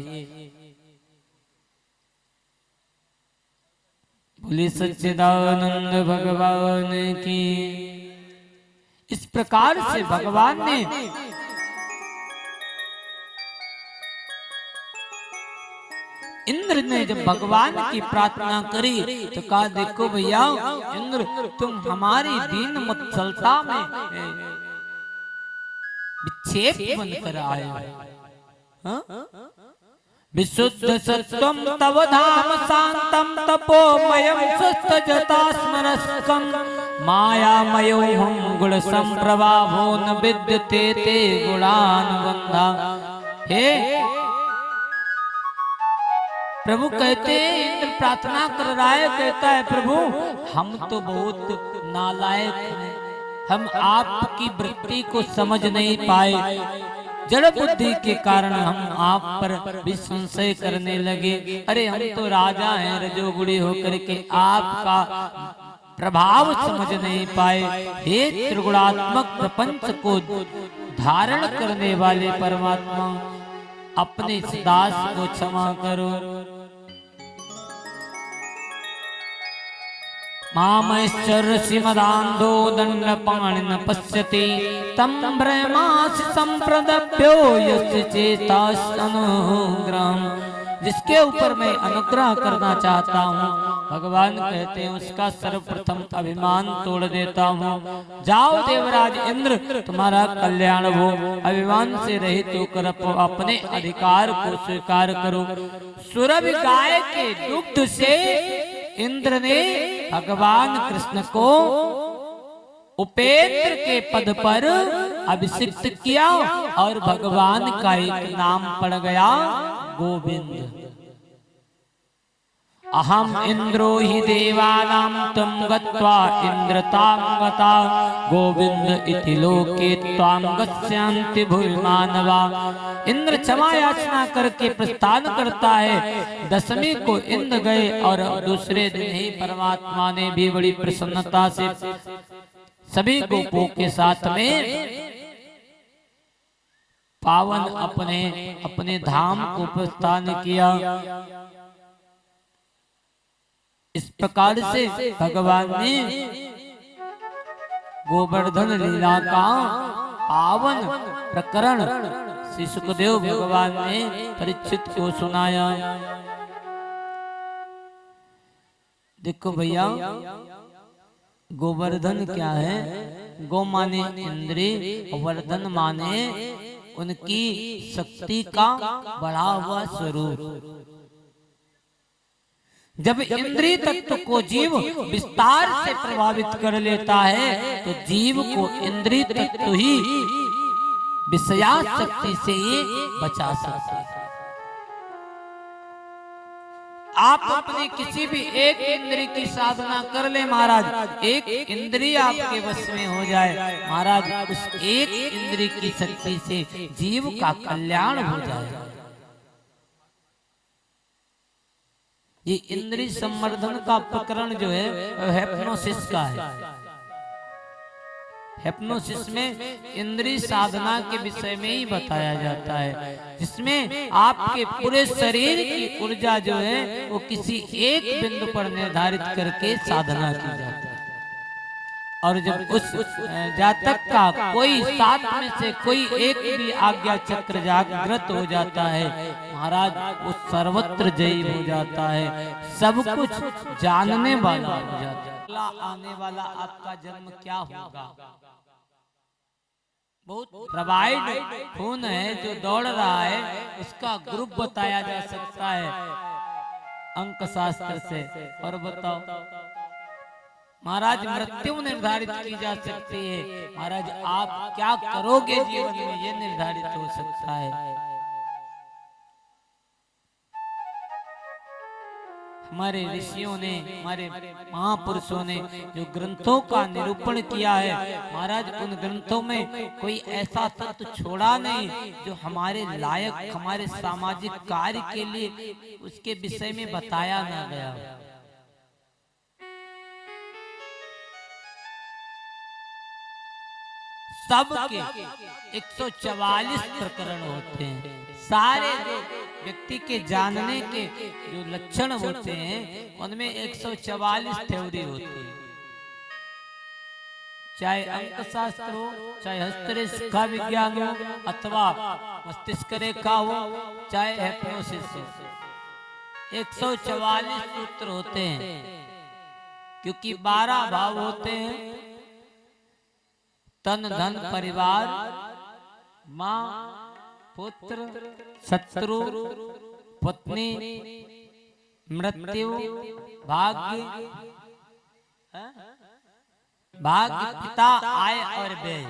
बोले सच्चिदानंद भगवान की। इस प्रकार से भगवान ने इंद्र ने जब भगवान की प्रार्थना करी तो कहा देखो भैया इंद्र तुम हमारी दीन मत्सलता में विक्षेप बनकर आए हो। विशुद्ध सत्वम तव धाम शांतम तपोमयम सुस्त जता स्मरस्कम मायामयो हम गुण संप्रभावो न विद्यते ते गुणानुबंधा। हे प्रभु कहते इंद्र प्रार्थना कर रहा है, कहता है प्रभु हम तो बहुत नालायक हैं, हम आपकी वृत्ति को समझ नहीं पाए, जड़ बुद्धि के कारण हम आप पर भी संशय करने लगे। अरे हम तो राजा हैं, रजोगुणी होकर के आपका प्रभाव समझ नहीं पाए। हे त्रिगुणात्मक प्रपंच को धारण करने वाले परमात्मा, अपने इस दास को क्षमा करो। मामैश्चर्षि मदान्धो दण्डपाणिन पश्यति तं ब्रह्मासि सम्प्रदभ्यो यस्य चेतासनुग्रहम्। जिसके ऊपर मैं अनुग्रह करना चाहता हूँ, भगवान कहते हैं उसका सर्वप्रथम अभिमान तोड़ देता हूँ। जाओ देवराज इंद्र, तुम्हारा कल्याण हो। अभिमान से रहित होकर अपने अधिकार को स्वीकार करो। सुरभि गाय के दुग्ध से इंद्र ने भगवान कृष्ण को उपेंद्र के पद पर अभिषिक्त किया और भगवान का एक नाम पड़ गया, गोविंद। अहम इंद्रो हि देवानां त्वं गत्वा इंद्रतां गता, गोविंद इति लोके त्वां गच्छन्ति भुवि मानवा। इंद्र क्षमा याचना करके प्रस्थान करता है। दशमी को इंद्र गए और दूसरे दिन ही परमात्मा ने भी बड़ी प्रसन्नता से सभी गोपों के साथ में पावन अपने अपने धाम को प्रस्थान किया। इस प्रकार से भगवान ने गोवर्धन लीला का पावन प्रकरण श्री सुखदेव भगवान ने परीक्षित को सुनाया। देखो भैया, गोवर्धन क्या है? गो माने इंद्रिय, वर्धन माने उनकी शक्ति का बढ़ा हुआ स्वरूप। जब इंद्रिय तत्व को जीव विस्तार से प्रभावित कर लेता है तो जीव को इंद्रिय तत्व ही विषयाशक्ति से बचा सकता है। आप अपने किसी भी एक इंद्रिय की साधना कर ले महाराज, एक इंद्रिय आपके वश में हो जाए महाराज, उस एक इंद्रिय की शक्ति से जीव का कल्याण हो जाए। ये इंद्रिय संवर्धन का प्रकरण जो है हेप्नोसिस का है। हेप्नोसिस में इंद्रिय साधना के विषय में ही बताया जाता है, जिसमें आपके पूरे शरीर की ऊर्जा जो है वो किसी एक बिंदु पर निर्धारित करके साधना की जाती है। और जब उस जातक का कोई सात में से कोई एक भी आज्ञा चक्र जागृत हो जाता है महाराज, वो सर्वत्र जयी हो जाता है, सब कुछ जानने वाला हो जाता है। आने वाला आपका जन्म क्या होगा? बहुत प्रोवाइड खून है जो दौड़ रहा है, उसका ग्रुप बताया जा सकता है अंक शास्त्र से। और बताओ महाराज, मृत्यु निर्धारित की जा सकती है महाराज, आप क्या करोगे जीवन में ये निर्धारित हो सकता है। हमारे ऋषियों ने, हमारे महापुरुषों ने जो ग्रंथों का निरूपण किया है महाराज, उन ग्रंथों में कोई ऐसा तत्व छोड़ा नहीं जो हमारे लायक, हमारे सामाजिक कार्य के लिए उसके विषय में बताया ना गया। सबके 144 प्रकरण होते हैं। सारे जो व्यक्ति के जानने के जो लक्षण होते हैं उनमें 144 थ्योरी होती है। चाहे अंक शास्त्र हो, चाहे हस्तरेखा विज्ञान हो, अथवा मस्तिष्क रेखा हो, चाहे हेप्नोसिस हो, 144 सूत्र होते हैं। क्योंकि 12 भाव होते हैं, तन धन परिवार, माँ पुत्र शत्रु पत्नी मृत्यु भाग्य, भाग्य पिता आय और व्यय,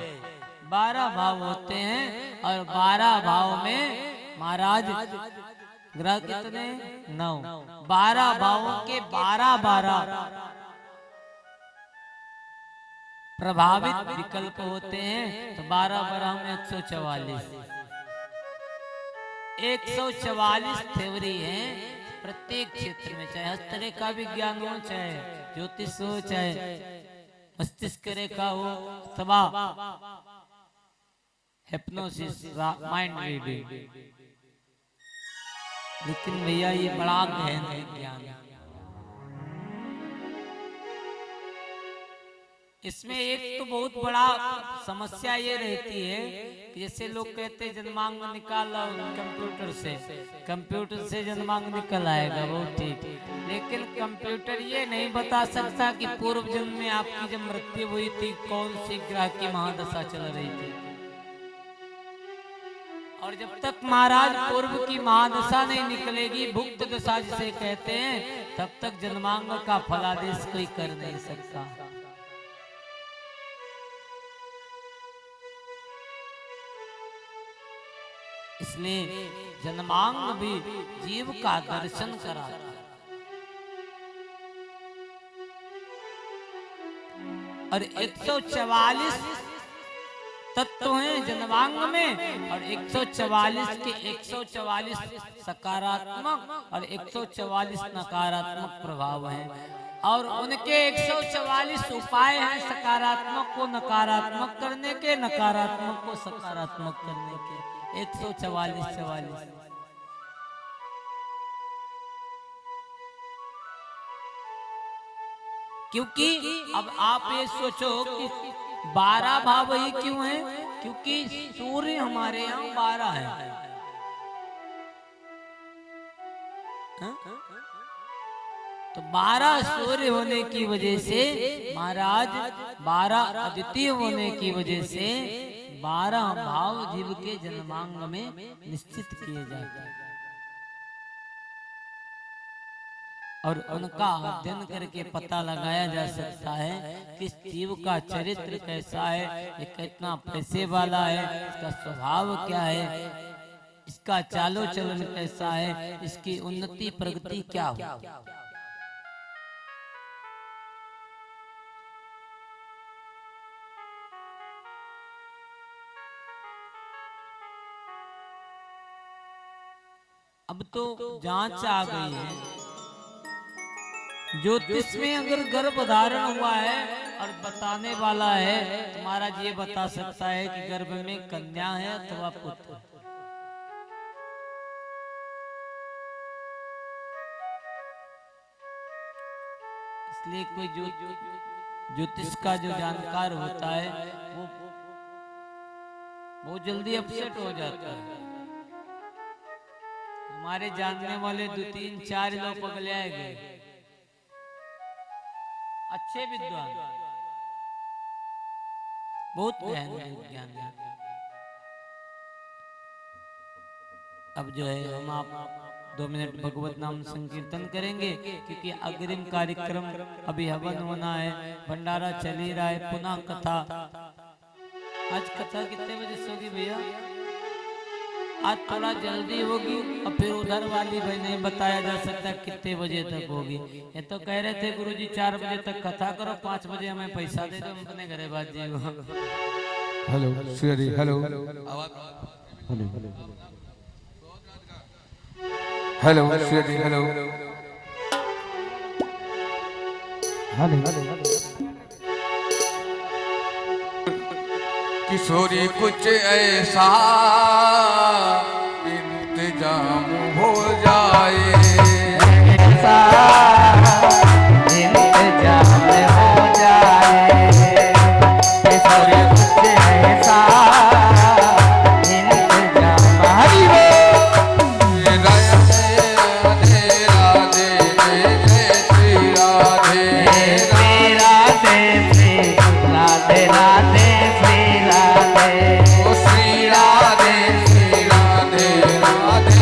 12 भाव होते हैं। और 12 भाव में महाराज ग्रह कितने? 9। 12 भावों के 12 प्रभावित विकल्प होते हैं, तो 12 में 144। 144 थ्योरी है प्रत्येक क्षेत्र में, चाहे हस्तरेखा विज्ञान हो, चाहे ज्योतिष हो, चाहे मस्तिष्क रेखा हो, अथवा हिप्नोसिस, माइंड रीडिंग। लेकिन भैया ये बड़ा गहन विज्ञान है। इसमें एक तो बहुत बड़ा समस्या ये रहती है कि जैसे लोग कहते हैं जन्मांग निकाला कंप्यूटर से जन्मांग निकल आएगा, बहुत ठीक, लेकिन कंप्यूटर ये नहीं बता सकता कि पूर्व जन्म में आपकी जब मृत्यु हुई थी कौन सी ग्रह की महादशा चल रही थी। और जब तक महाराज पूर्व की महादशा नहीं निकलेगी, भुक्त दशा जिसे कहते हैं, तब तक जन्मांग का फलादेश कोई कर नहीं सकता। इसलिए जन्मांग भी जीव का दर्शन कराता है। और 144 तत्व हैं जन्मांग में, और 144 के 144 सकारात्मक और 144 नकारात्मक प्रभाव हैं, और उनके 144 उपाय हैं सकारात्मक को नकारात्मक करने के, नकारात्मक को सकारात्मक करने के। 144 क्योंकि अब आप ये सोचो कि 12 भाव ही क्यों हैं? क्योंकि सूर्य हमारे यहाँ 12 है। तो 12 सूर्य होने की वजह से महाराज, 12 अद्वितीय होने की वजह से 12 भाव जीव के जन्मांग में निश्चित किए जाते हैं, और उनका अध्ययन करके पता लगाया जा सकता है कि इस जीव का चरित्र कैसा है, ये कितना पैसे वाला है, इसका स्वभाव क्या है, इसका चालो चलन कैसा है, इसकी उन्नति प्रगति क्या हो। अब तो जांच आ गई है, ज्योतिष में अगर गर्भ धारण हुआ है और बताने वाला है तो महाराज ये बता सकता है कि गर्भ में कन्या है अथवा पुत्र। इसलिए कोई ज्योतिष का जो जानकार होता है वो बहुत जल्दी अपसेट हो जाता है। हमारे जानने वाले 2, 3, 4 लोग पगलाए गए, अच्छे विद्वान, बहुत गहन विज्ञान। अब जो है हम आप 2 मिनट भगवत नाम संकीर्तन करेंगे, क्योंकि अग्रिम कार्यक्रम अभी हवन होना है, भंडारा चल ही रहा है, पुनः कथा। आज कथा कितने बजे से होगी भैया? आज थोड़ा जल्दी होगी, और फिर उधर वाली भाई नहीं बताया जा सकता कितने बजे तक होगी। ये तो कह रहे थे गुरुजी 4 बजे तक कथा करो, 5 बजे हमें पैसा दे दो, हम अपने घरे बात जी। Hello Shri, hello hello Shri, hello Kishori कुछ ऐसा इंतजाम हो जाए, ऐसा इंतजाम हो जाए, किशोरी कुछ ऐसा इंतजाम। हरि बोल। राधे राधे जय श्री राधे, राधे राधे राधे श्री राधे, ओ श्री राधे राधे राधे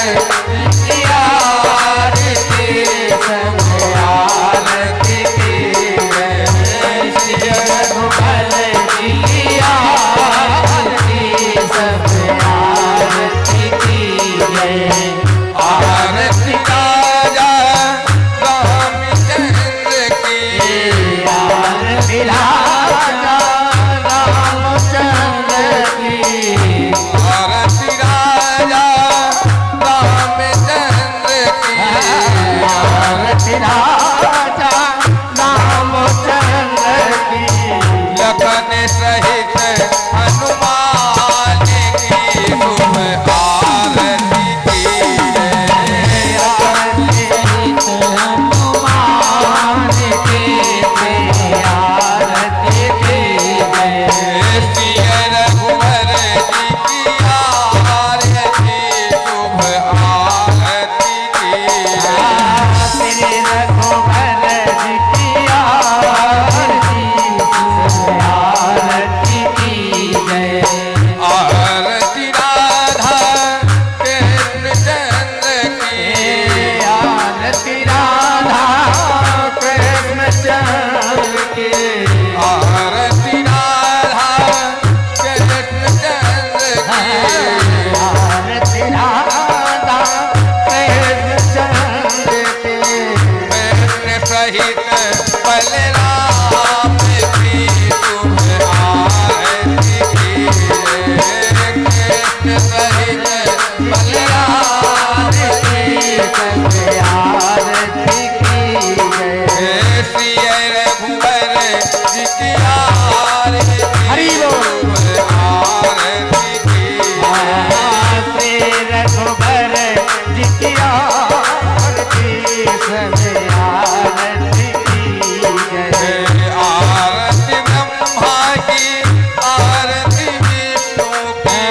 की आरती सब आरती की जय। श्री रघुबर जी की आरती सब आरती की जय। आरती राजा रामचंद्र की आरती राजा रामचंद्र की आरती राजा रामचंद्र की आरती राजा रामचंद्र की लखन सहित हनुमान की शुभ आरती की जय। आरती हनुमान की आरती की जय। श्री रघुवर जी की आरती शुभ आरती की जय। श्री रघुवर जी की आरती शुभ आरती की जय। आरती राधा कृष्ण चंद्र की आरती राधा कृष्ण चंद्र की आरती राधा कृष्ण चंद्र की आरती राधा कृष्ण चंद्र की कृष्ण सहित बलराम की शुभ आरती की जय। कृष्ण सहित बलराम की शुभ आरती की जय। श्री रघुवर जी की आरती शुभ आरती की जय। श्री रघुवर जी की आरती शुभ आरती की जय। आरती ब्रह्मा की आरती विष्णु की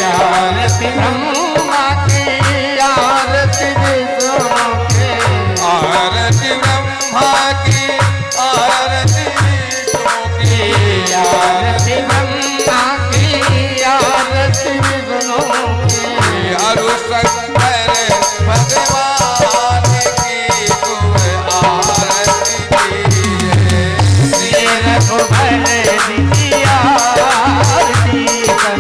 आरती ब्रह्मा की आरती विष्णु की आरती ब्रह्मा की आरती विष्णु की आरती ब्रह्मा की आरती विष्णु की अरु शंकर भगवान की शुभ आरती की जय। श्री रघुबर जी की आरती सब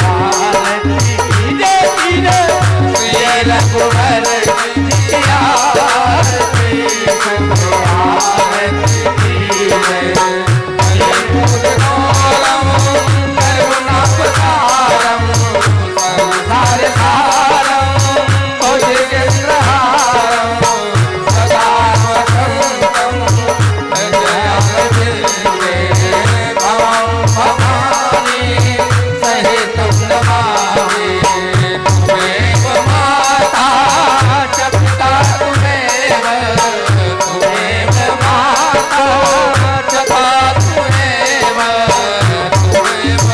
आरती की जय। श्री रघुबर जी की आरती सब आरती की जय। करुणापकारम संसार सारम भुजगेन्द्रहारम सदा वसंतम हृदयारविन्दे भवं भवानी सहितं नमामि। त्वमेव माता च पिता त्वमेव त्वमेव माता च पिता त्वमेव त्वमेव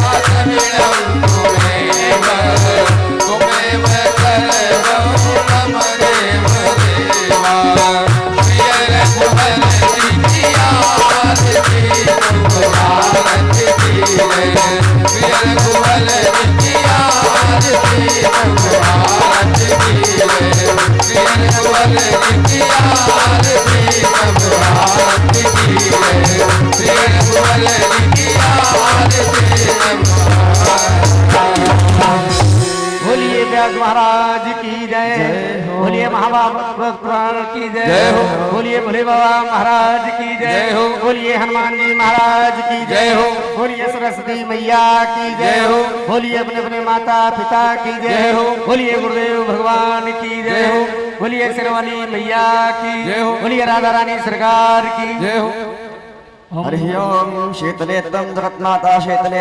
विद्याधरिणं त्वमेव त्वमेव सर्वं मम देव देवा। श्री रघुवर जी की आरती शुभ आरती की जय। श्री रघुवर जी की आरती शुभ आरती की जय। श्री रघुवर जी की आरती शुभ आरती की जय। श्री रघुवर जी की आरती शुभ बोलिए व्यास महाराज की जय। बोलिए महाभारत पुराण की जय जय हो। बोलिए भोले बाबा महाराज की जय जय हो। बोलिए हनुमान जी महाराज की जय जय हो। बोलिए सरस्वती मैया की जय जय हो। बोलिए अपने अपने माता पिता की जय जय हो। बोलिए गुरुदेव भगवान की जय जय हो। बोलिए शेरवाली मैया की जय हो। बोलिए राधा रानी सरकार की जय हो। हरि ओम शीतले तम जगन्नाथा शीतले